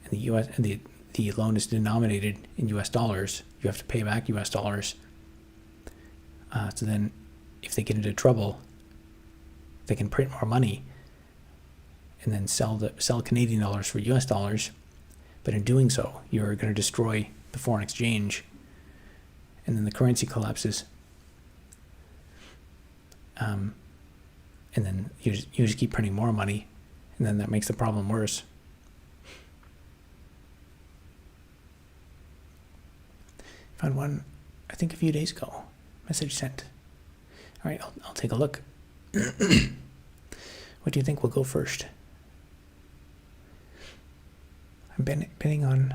A: and the loan is denominated in US dollars, you have to pay back US dollars. So then if they get into trouble, they can print more money and then sell Canadian dollars for US dollars. But in doing so, you're going to destroy the foreign exchange, and then the currency collapses. And then you just keep printing more money, and then that makes the problem worse. Found one, I think a few days ago. Message sent. All right, I'll take a look. What do you think will go first? I'm betting on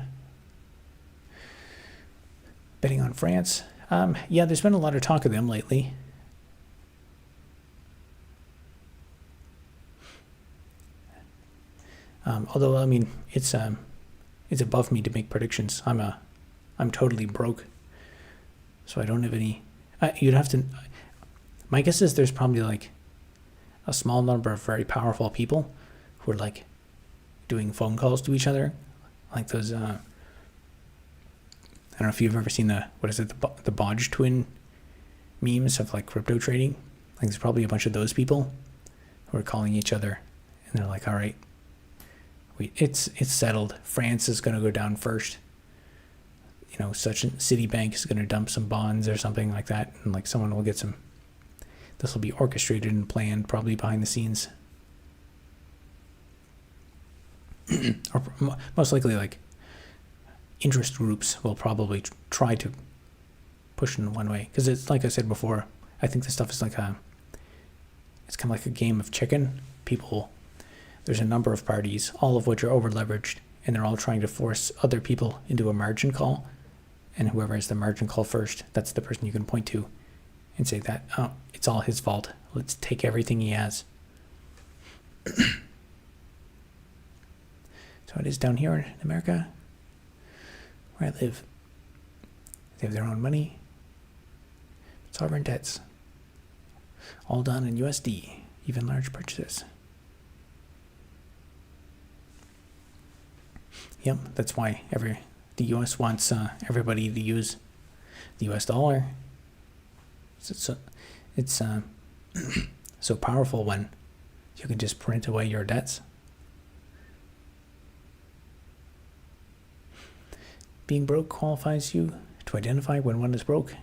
A: France. Yeah, there's been a lot of talk of them lately. Although, I mean, it's above me to make predictions. I'm totally broke, so I don't have any. You'd have to. My guess is there's probably like a small number of very powerful people who are like doing phone calls to each other, like those. I don't know if you've ever seen the Bodge twin memes of like crypto trading. Like there's probably a bunch of those people who are calling each other, and they're like, "All right, it's settled. France is going to go down first. You know, such a Citibank is going to dump some bonds or something like that, and like someone will get some. This will be orchestrated and planned, probably behind the scenes, or most likely like interest groups will probably try to push in one way, because it's like I said before. I think this stuff is it's kind of like a game of chicken. There's a number of parties, all of which are over leveraged, and they're all trying to force other people into a margin call. And whoever has the margin call first, that's the person you can point to and say that, oh, it's all his fault. Let's take everything he has. So it is down here in America, where I live. They have their own money, sovereign debts, all done in USD, even large purchases. Yep, that's why the U.S. wants everybody to use the U.S. dollar. It's so powerful when you can just print away your debts. Being broke qualifies you to identify when one is broke.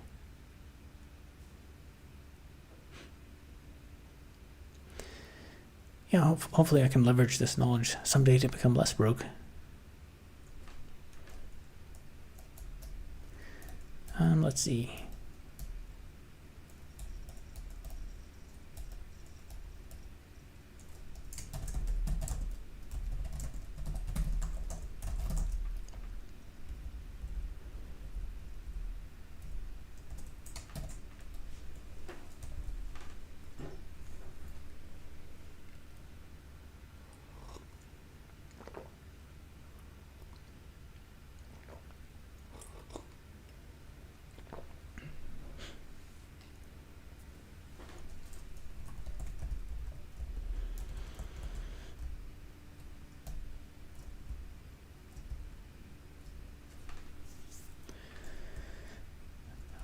A: Yeah, hopefully I can leverage this knowledge someday to become less broke. Let's see.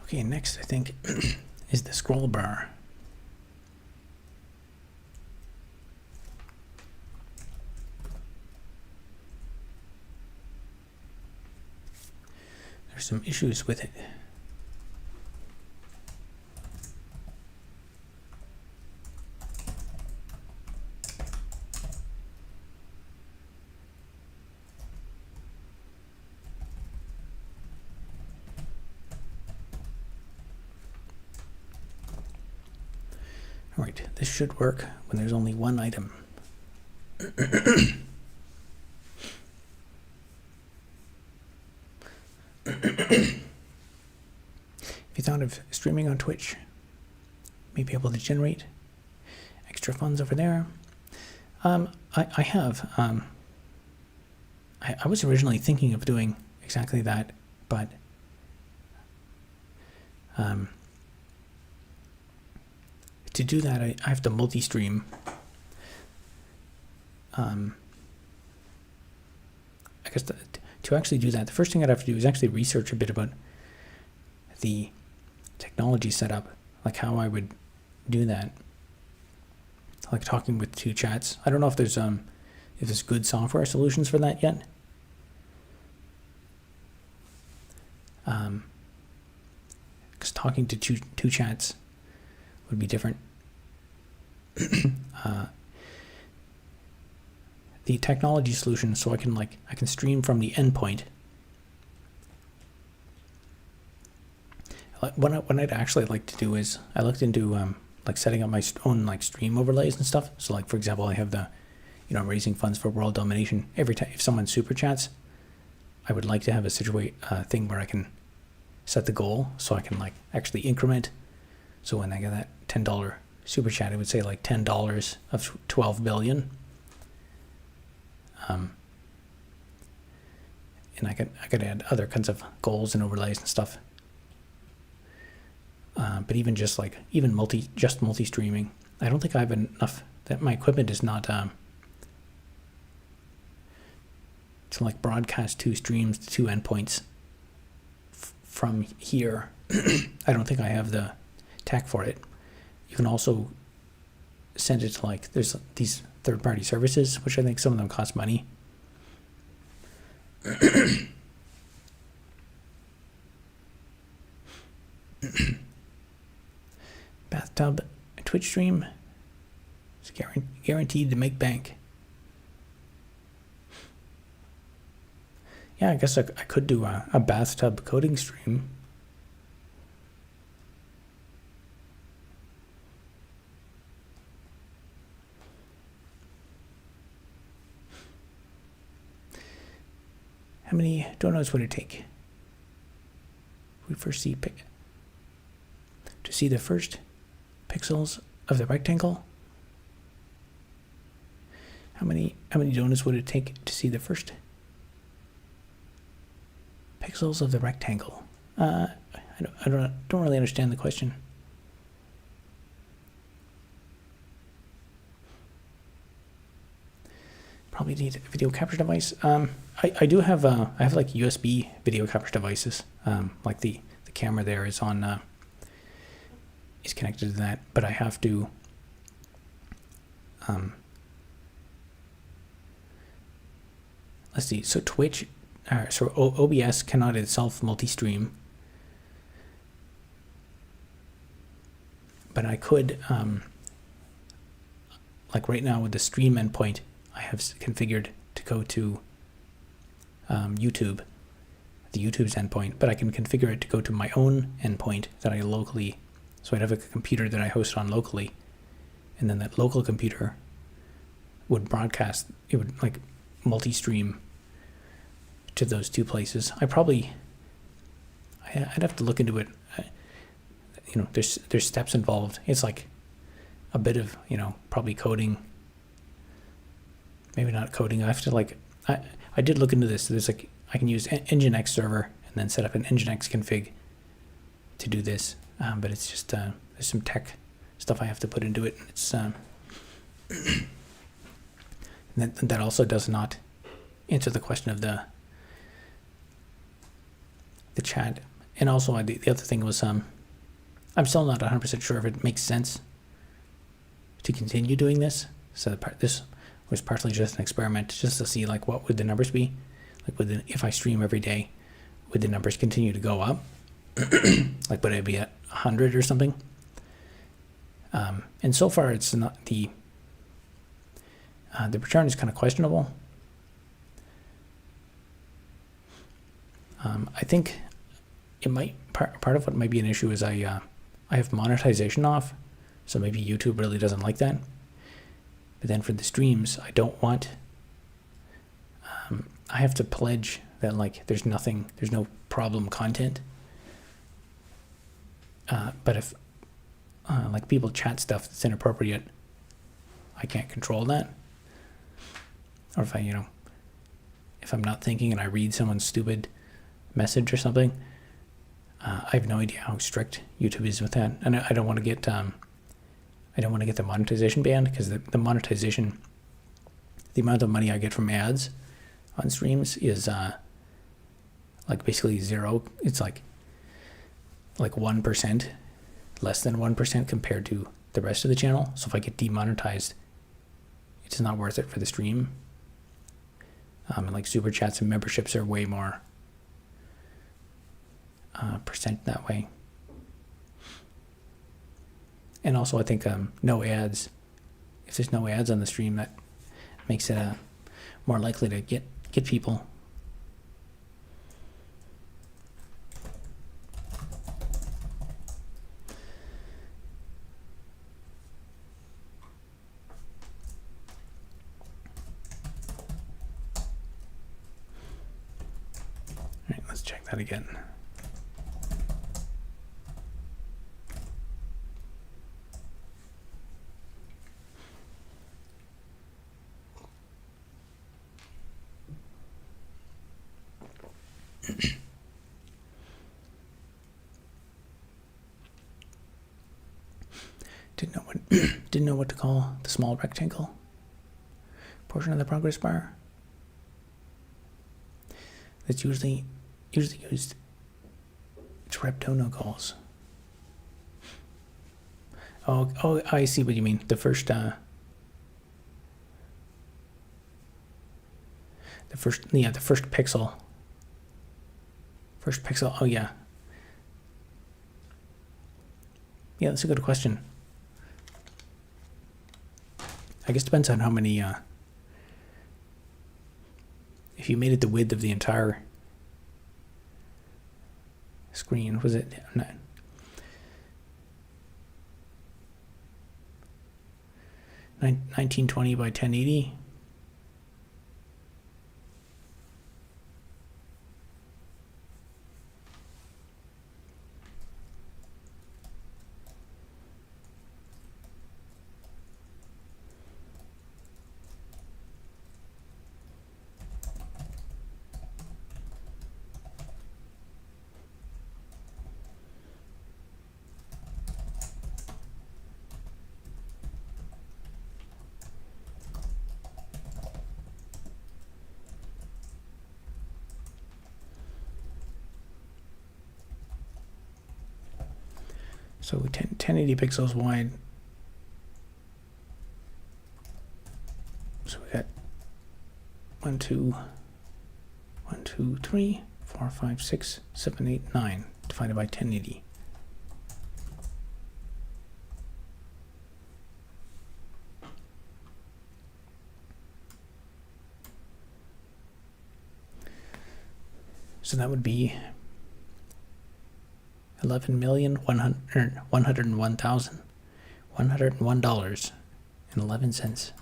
A: Okay, next I think is the scroll bar. There's some issues with it. Alright, this should work when there's only one item. If you thought of streaming on Twitch, may be able to generate extra funds over there. I have. I was originally thinking of doing exactly that, but to do that, I have to multi-stream. I guess to actually do that, the first thing I'd have to do is actually research a bit about the technology setup, like how I would do that, like talking with two chats. I don't know if there's good software solutions for that yet. Because talking to two chats would be different. The technology solution, so I can stream from the endpoint. What I'd actually like to do is I looked into like setting up my own like stream overlays and stuff. So like for example, I have the raising funds for world domination. Every time if someone super chats, I would like to have a thing where I can set the goal so I can like actually increment. So when I get that $10 super chat, it would say like $10 of 12 billion. And I could add other kinds of goals and overlays and stuff. But even just multi-streaming, I don't think I have enough. That my equipment is not to like broadcast two streams to two endpoints from here. I don't think I have the tech for it. You can also send it to like there's these third-party services, which I think some of them cost money. Bathtub Twitch stream is guaranteed to make bank. Yeah, I guess I could do a bathtub coding stream. How many donuts would it take? We first see to see the first pixels of the rectangle. How many donuts would it take to see the first pixels of the rectangle? I don't really understand the question. Probably need a video capture device. I do have I have like USB video capture devices. Like the camera there is on is connected to that, but I have to let's see. So Twitch, so OBS cannot itself multi-stream, but I could like right now with the stream endpoint, I have configured to go to YouTube, the YouTube's endpoint, but I can configure it to go to my own endpoint that I locally. So I'd have a computer that I host on locally, and then that local computer would broadcast. It would like multi-stream to those two places. I'd have to look into it. There's steps involved. It's like a bit of probably coding. Maybe not coding. I have to like I did look into this. There's like I can use Nginx server and then set up an Nginx config to do this. But it's just there's some tech stuff I have to put into it. It's that also does not answer the question of the chat. And also the other thing was I'm still not 100% sure if it makes sense to continue doing this. So this was partly just an experiment, just to see like what would the numbers be, like if I stream every day, would the numbers continue to go up? Like would I be at 100 or something? And so far it's not the return is kind of questionable. I think it might part of what might be an issue is I have monetization off, so maybe YouTube really doesn't like that. But then for the streams, I don't want. I have to pledge that like there's no problem content. But if like people chat stuff that's inappropriate, I can't control that. Or if if I'm not thinking and I read someone's stupid message or something, I have no idea how strict YouTube is with that, and I don't want to get the monetization banned, because the monetization, the amount of money I get from ads on streams is like basically zero. It's like 1%, less than 1% compared to the rest of the channel. So if I get demonetized, it's not worth it for the stream. And like super chats and memberships are way more percent that way. And also, I think no ads. If there's no ads on the stream, that makes it more likely to get people. All right, let's check that again. Didn't know what to call the small rectangle portion of the progress bar. That's usually used to rep dono calls. Oh, I see what you mean. The first pixel. First pixel. Oh yeah. Yeah, that's a good question. I guess it depends on how many, if you made it the width of the entire screen, was it 1920 by 1080? So 1080 pixels wide. So we got 1, 2, 3, 4, 5, 6, 7, 8, 9 divided by 1080. So that would be $11,101,101.11.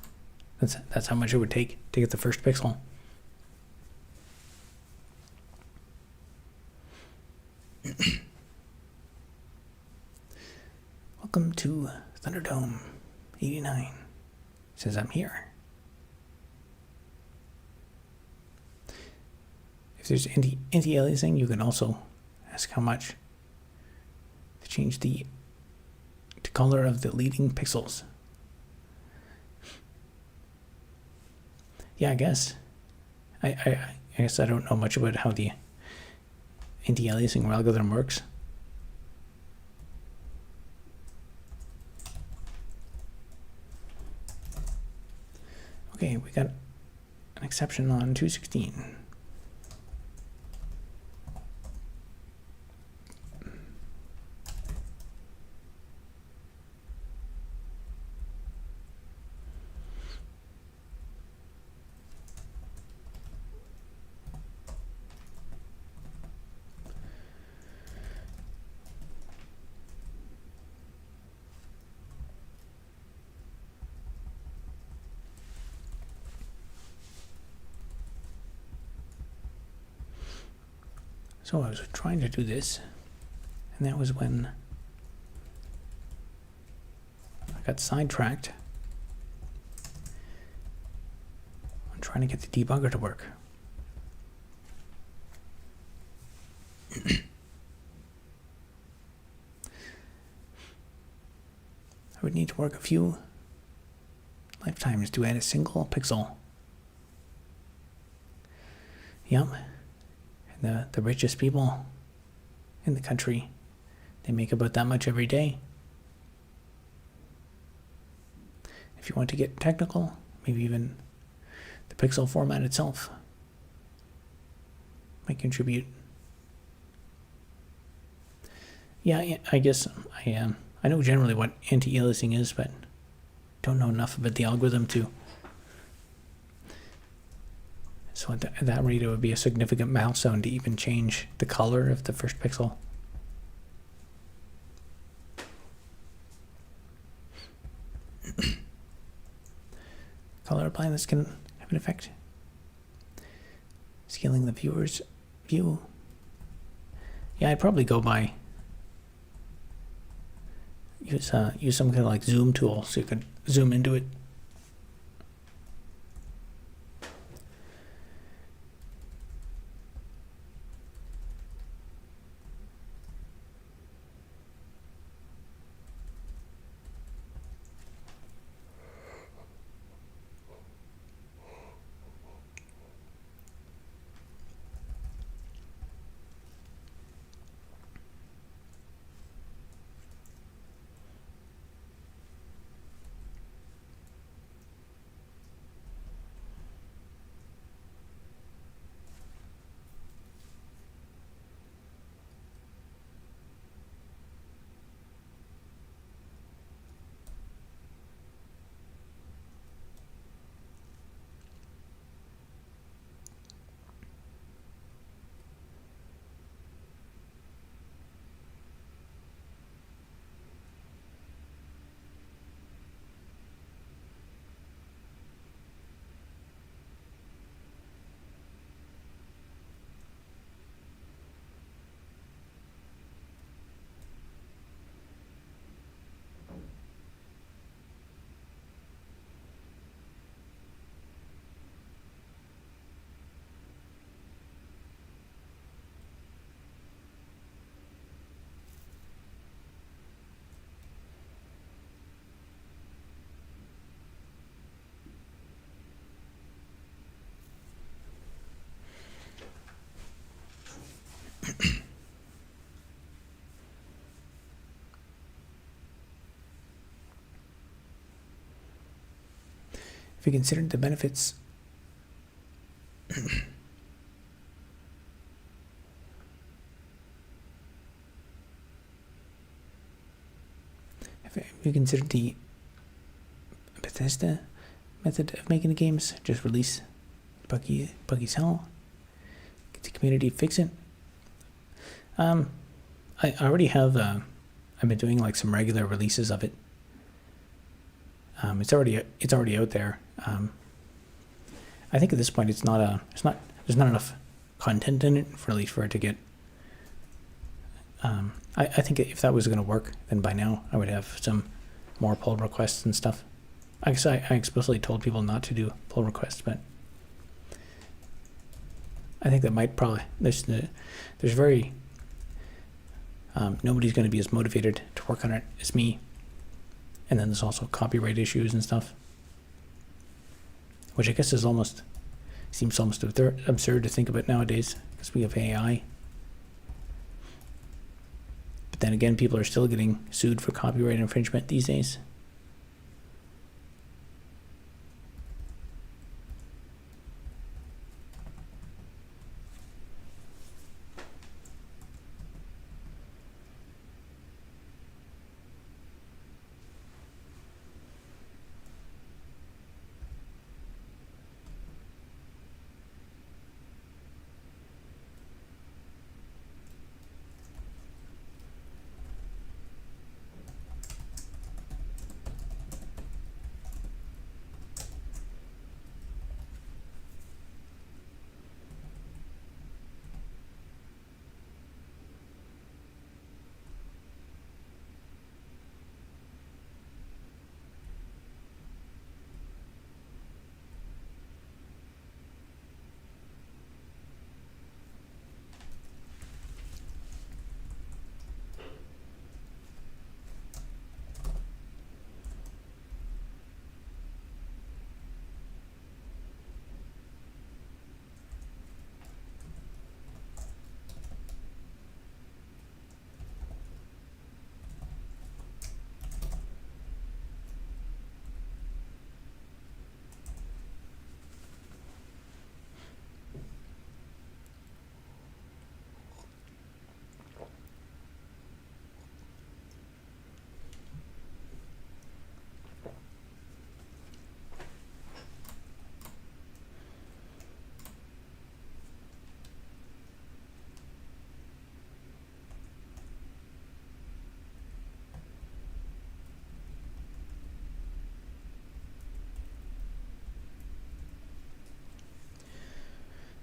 A: That's how much it would take to get the first pixel. Welcome to Thunderdome 89. Says I'm here. If there's anti-aliasing, you can also ask how much to change the color of the leading pixels. Yeah, I guess. I guess I don't know much about how the anti-aliasing algorithm works. Okay, we got an exception on 216. So I was trying to do this, and that was when I got sidetracked on trying to get the debugger to work. I would need to work a few lifetimes to add a single pixel. Yep. The richest people in the country, they make about that much every day. If you want to get technical, maybe even the pixel format itself might contribute. Yeah, I guess I am. I know generally what anti-aliasing is, but don't know enough about the algorithm to. So at that rate, it would be a significant milestone to even change the color of the first pixel. Color blindness can have an effect. Scaling the viewer's view. Yeah, I'd probably go by use some kind of like zoom tool so you could zoom into it. If you consider the benefits if you consider the Bethesda method of making the games, just release Buggy's Hell, get the community to fix it. I already have I've been doing like some regular releases of it. It's already out there. I think at this point there's not enough content in it really for it to get. I think if that was going to work, then by now I would have some more pull requests and stuff. I guess I explicitly told people not to do pull requests, but I think that might probably there's very nobody's going to be as motivated to work on it as me. And then there's also copyright issues and stuff, which I guess seems almost absurd to think about nowadays because we have AI. But then again, people are still getting sued for copyright infringement these days.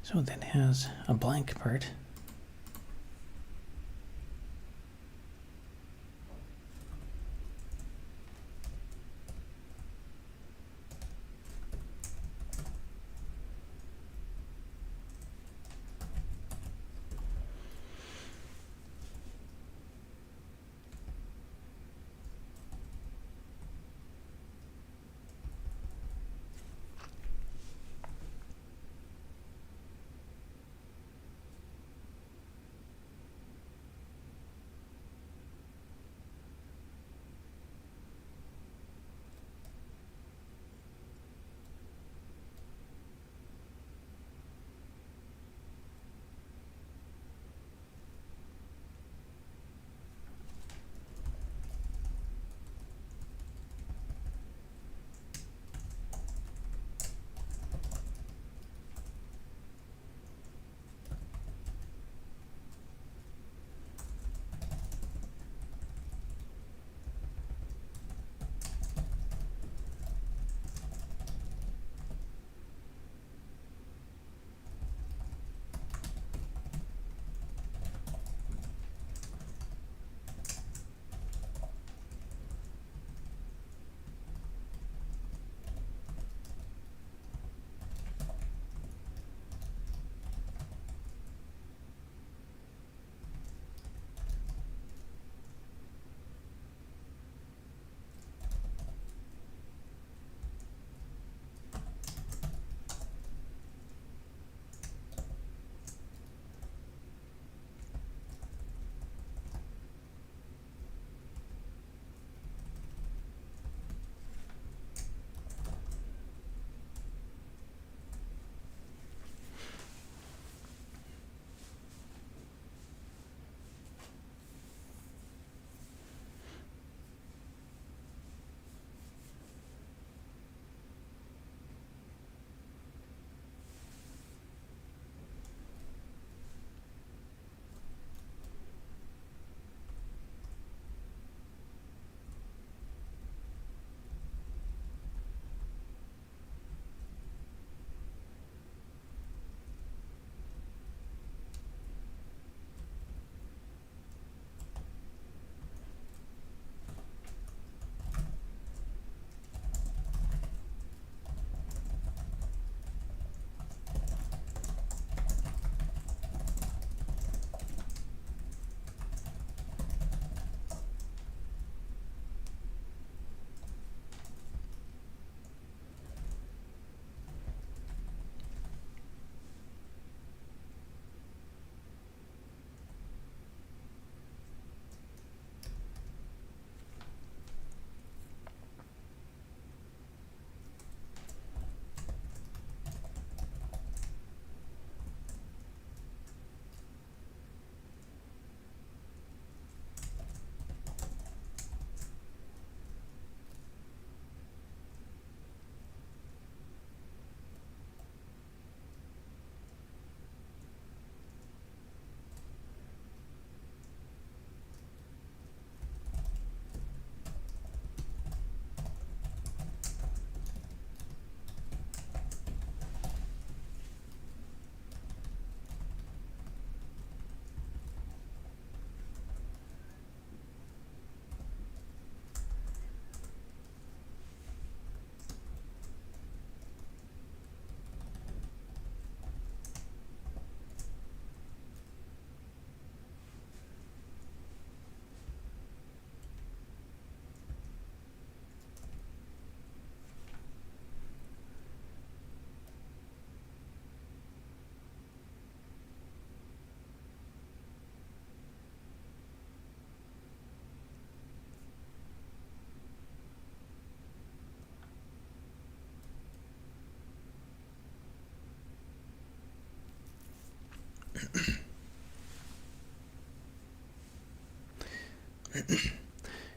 A: So then it has a blank part.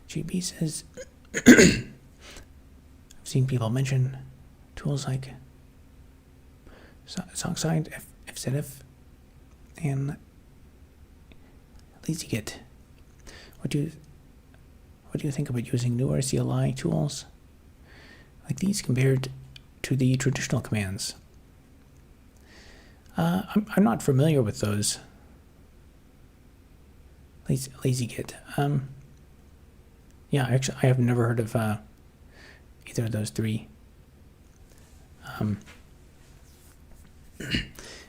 A: GB says, I've seen people mention tools like Sockside, FZF, and LazyGit. What do you think about using newer CLI tools like these compared to the traditional commands? I'm not familiar with those. LazyGit. Yeah, actually, I have never heard of either of those three.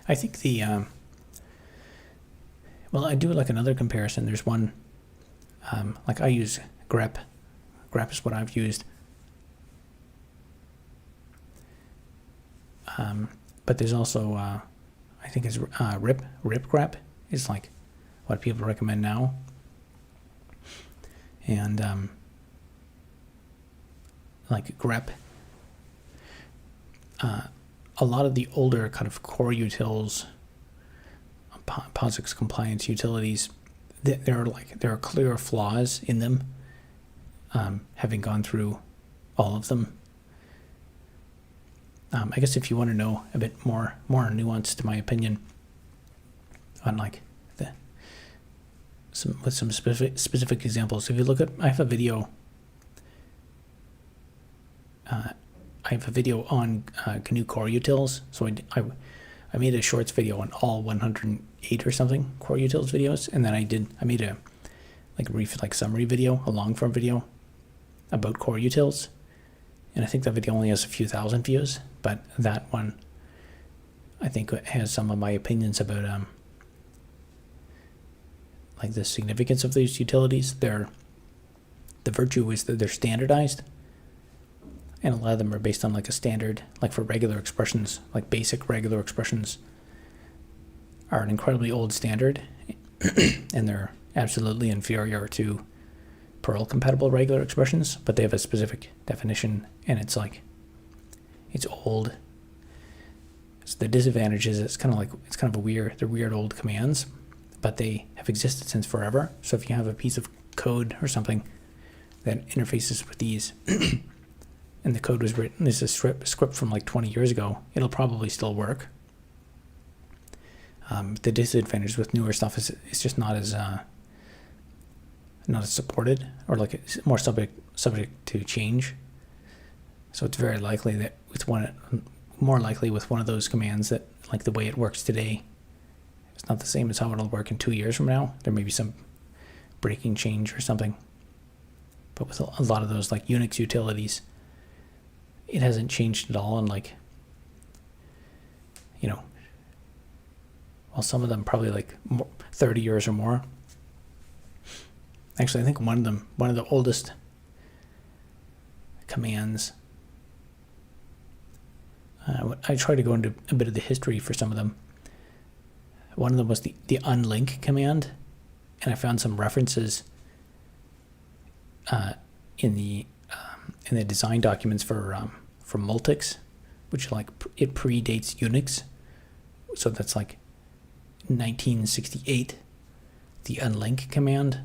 A: I think well, I do like another comparison. There's one, like I use grep. Grep is what I've used. But there's also, I think it's ripgrep is like what people recommend now. And like grep, a lot of the older kind of core utils, POSIX compliance utilities, there are clear flaws in them. Having gone through all of them, I guess if you want to know a bit more nuance, to my opinion, on like with some specific examples. If you look at, I have a video on GNU core utils. So I made a shorts video on all 108 or something core utils videos, and then I made a brief summary video, a long form video about core utils, and I think that video only has a few thousand views, but that one I think has some of my opinions about like the significance of these utilities. The virtue is that they're standardized, and a lot of them are based on like a standard, like for regular expressions, like basic regular expressions are an incredibly old standard, and they're absolutely inferior to Perl compatible regular expressions, but they have a specific definition, and it's old. So the disadvantage is they're weird old commands, but they have existed since forever. So if you have a piece of code or something that interfaces with these, and the code was written, this is a script from like 20 years ago, it'll probably still work. The disadvantage with newer stuff is it's just not as supported, or like it's more subject to change. So it's very likely that more likely with one of those commands that like the way it works today, it's not the same as how it'll work in 2 years from now. There may be some breaking change or something. But with a lot of those like Unix utilities, it hasn't changed at all, and like, well, some of them probably like 30 years or more. Actually, I think one of the oldest commands, I tried to go into a bit of the history for some of them. One of them was the unlink command, and I found some references in the design documents for Multics, which like it predates Unix, so that's like 1968. The unlink command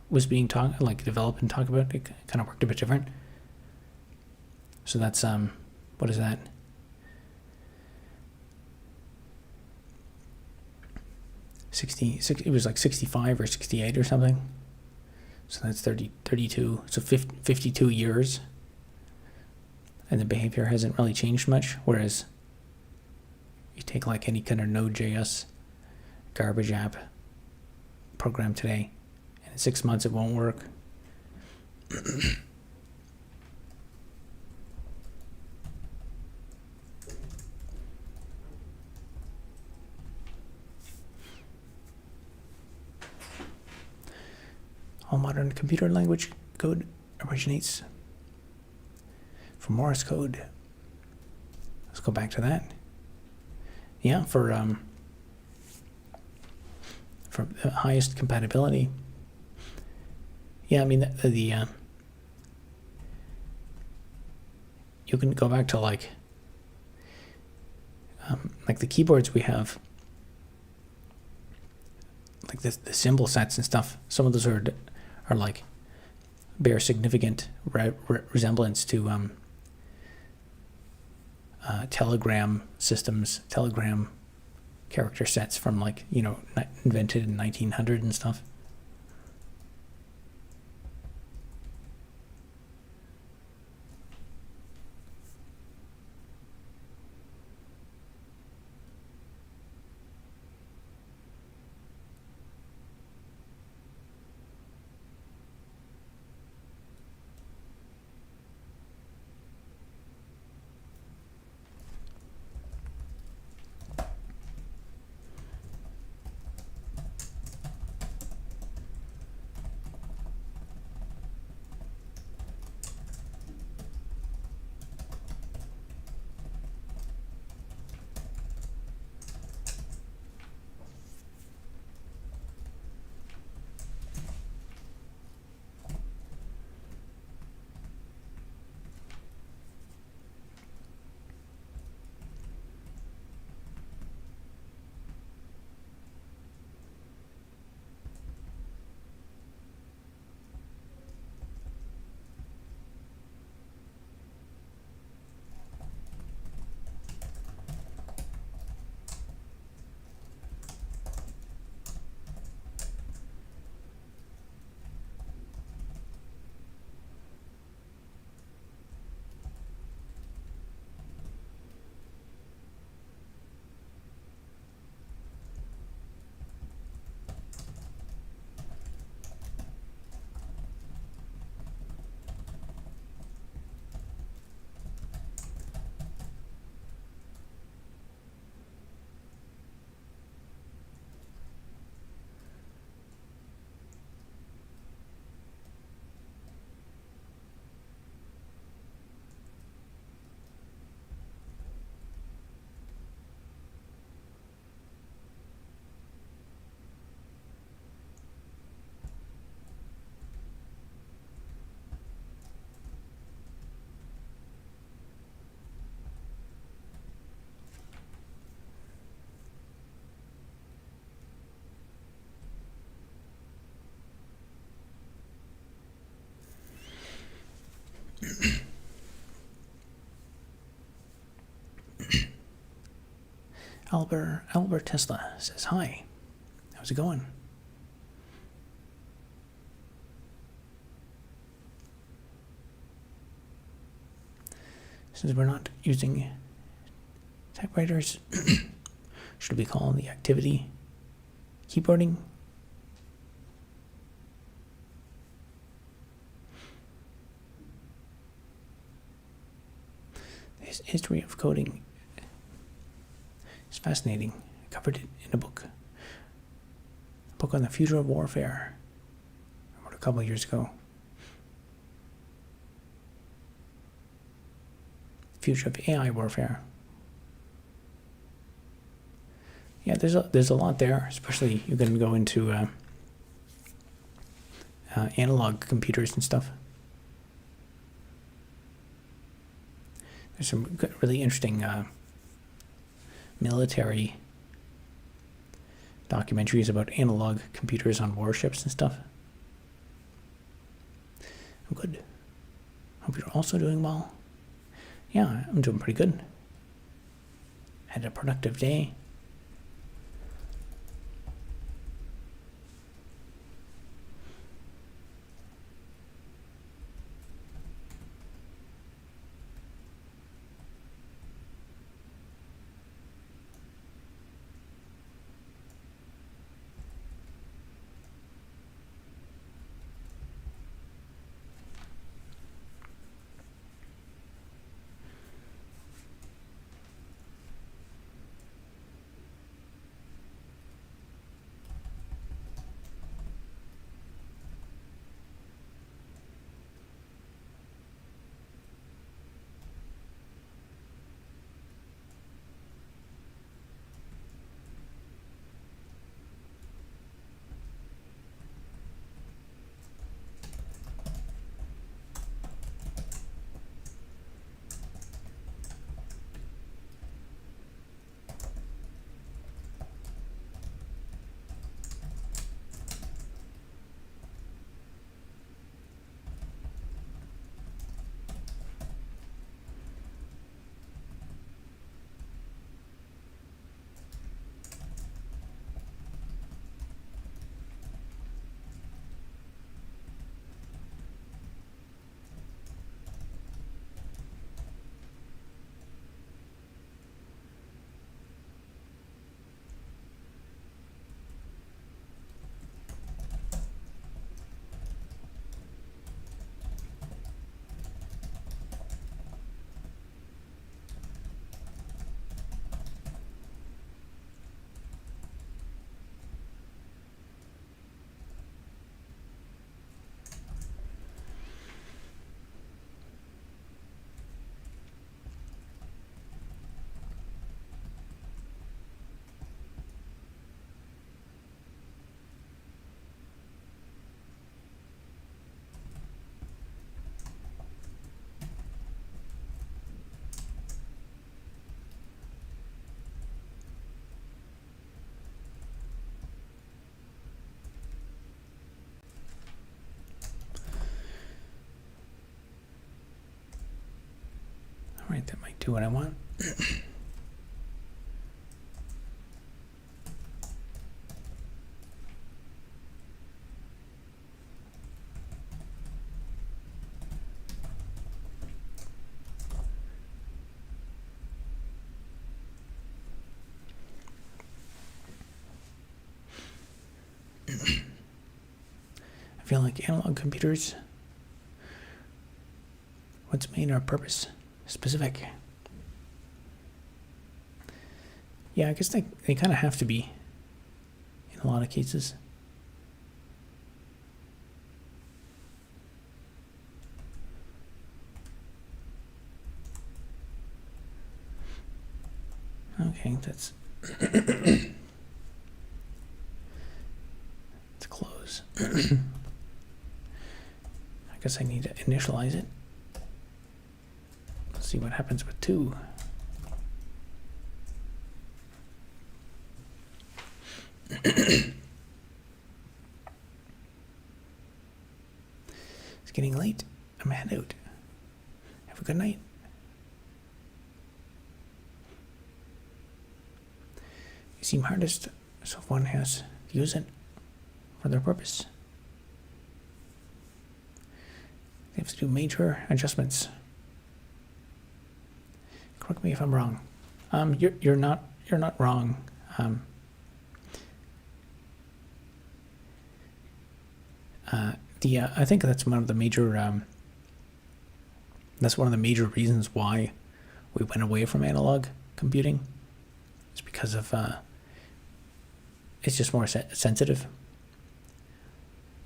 A: was being developed and talked about. It kind of worked a bit different. So that's what is that? It was like 65 or 68 or something. So that's 32. So 52 years. And the behavior hasn't really changed much. Whereas you take like any kind of Node.js garbage app program today, and in 6 months it won't work. All modern computer language code originates from Morse code. Let's go back to that. Yeah, for the highest compatibility. Yeah, I mean the you can go back to like the keyboards we have, like the symbol sets and stuff. Some of those are like bear significant resemblance to Telegram systems, Telegram character sets from like invented in 1900 and stuff. Albert Tesla says hi. How's it going? Since we're not using typewriters, should we call the activity keyboarding? This history of coding is fascinating. I covered it in a book on the future of warfare. I wrote a couple of years ago. Future of AI warfare. Yeah, there's a lot there, especially you can go into analog computers and stuff. There's some really interesting military documentaries about analog computers on warships and stuff. I'm good. Hope you're also doing well. Yeah, I'm doing pretty good. Had a productive day. Right, that might do what I want. I feel like analog computers, what's made our purpose specific. Yeah, I guess they kind of have to be in a lot of cases. Okay, that's let's close. I guess I need to initialize it. Let's see what happens with 2. It's getting late. I'm head out. Have a good night. You seem hardest, so if one has to use it for their purpose, they have to do major adjustments. Correct me if I'm wrong. You're not wrong. I think that's one of the major reasons why we went away from analog computing. It's because of it's just more sensitive,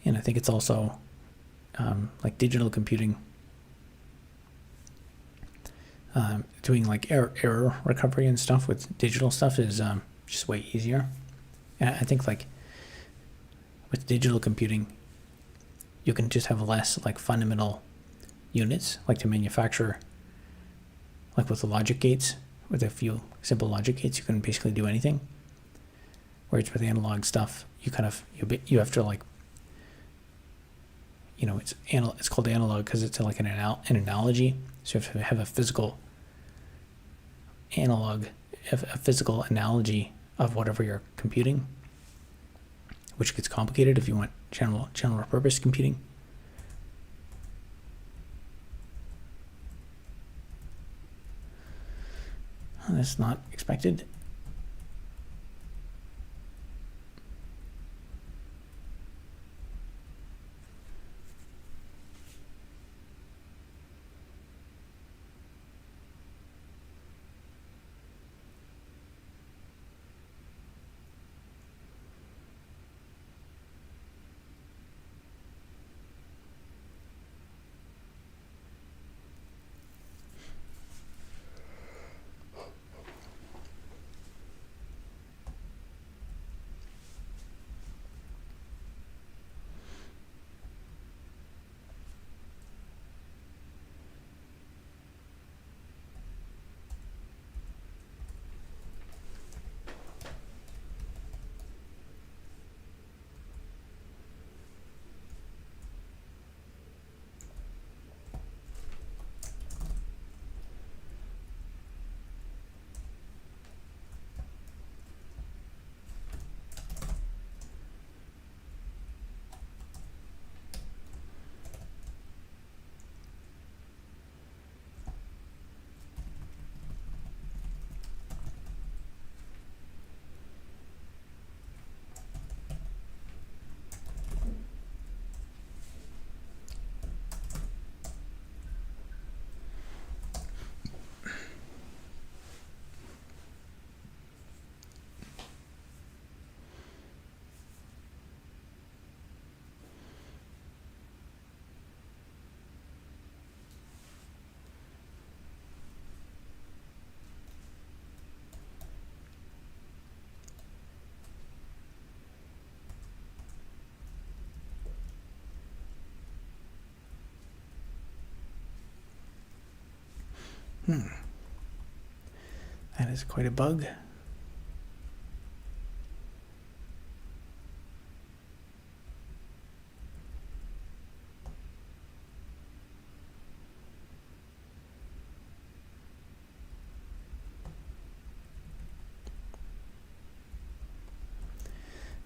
A: and I think it's also like digital computing, doing like error recovery and stuff with digital stuff is just way easier. And I think like with digital computing, you can just have less like fundamental units like to manufacture. Like with the logic gates, with a few simple logic gates, you can basically do anything. Whereas with analog stuff, you have to like, it's called analog because it's like an analogy. So you have to have a physical analog, a physical analogy of whatever you're computing, which gets complicated if you want general purpose computing. That's not expected. That is quite a bug.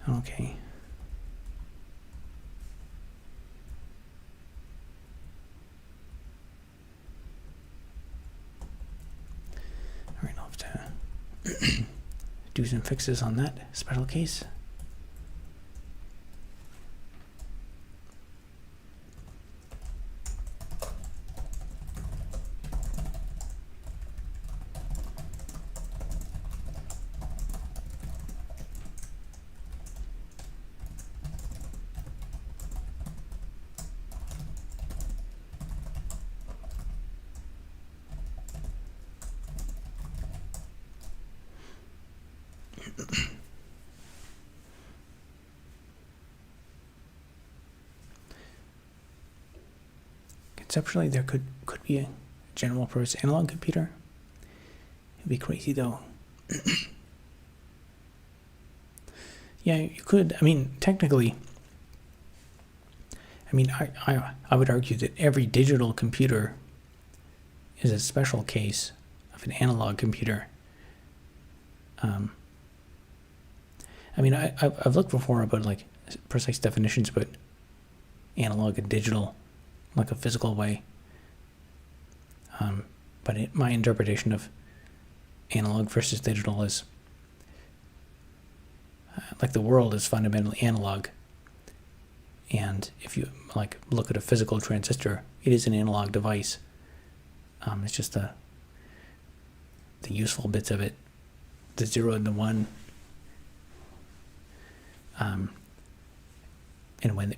A: Okay. All right, I'll have to do some fixes on that special case. Conceptually, there could be a general purpose analog computer. It'd be crazy though. Yeah, you could. I mean, technically, I would argue that every digital computer is a special case of an analog computer. I mean, I've looked before about like precise definitions about analog and digital, like a physical way. But my interpretation of analog versus digital is like the world is fundamentally analog. And if you like look at a physical transistor, it is an analog device. It's just the useful bits of it, the 0 and the 1. And when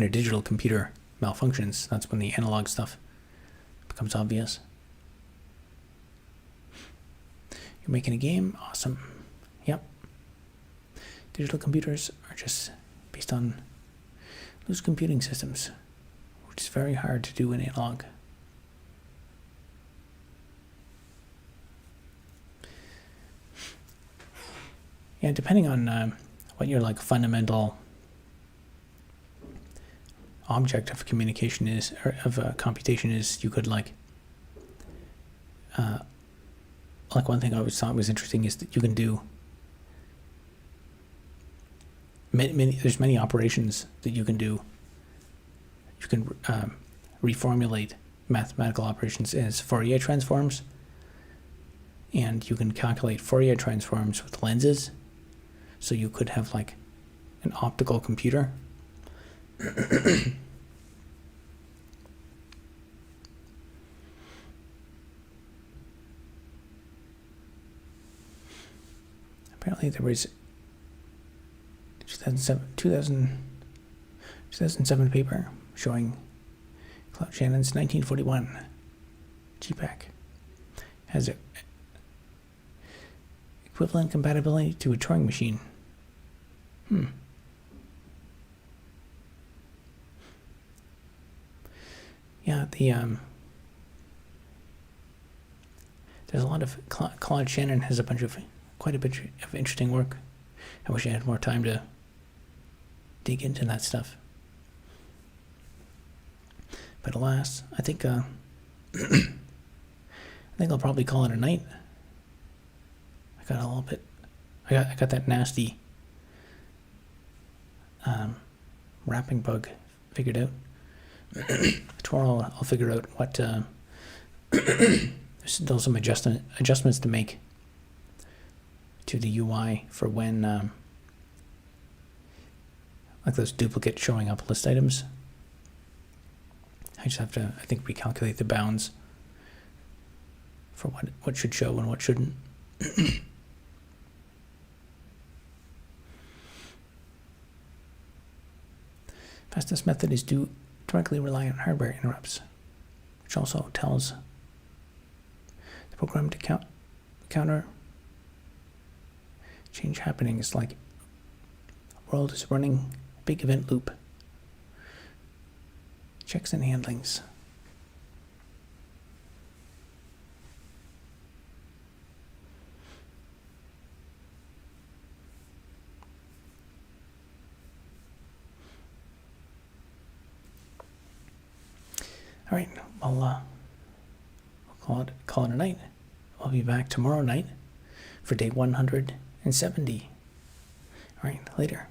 A: a digital computer malfunctions, that's when the analog stuff becomes obvious. You're making a game? Awesome. Yep. Digital computers are just based on loose computing systems, which is very hard to do in analog. Yeah, depending on what your like fundamental object of communication is, or of computation is, you could like one thing I always thought was interesting is that you can do there's many operations that you can do. You can reformulate mathematical operations as Fourier transforms, and you can calculate Fourier transforms with lenses. So you could have like an optical computer. Apparently there was 2007 paper showing Cloud Shannon's 1941 GPAC has equivalent compatibility to a Turing machine. Yeah, there's a lot of Claude Shannon has quite a bit of interesting work. I wish I had more time to dig into that stuff. But alas, I think I'll probably call it a night. I got that nasty wrapping bug figured out. Tomorrow I'll figure out what there's still some adjustments to make to the UI for when like those duplicate showing up list items. I just have to, I think, recalculate the bounds for what should show and what shouldn't. Fastest method is to directly rely on hardware interrupts, which also tells the program to counter change happenings like the world is running a big event loop. Checks and handlings. All right, I'll call it a night. I'll be back tomorrow night for day 170. All right, later.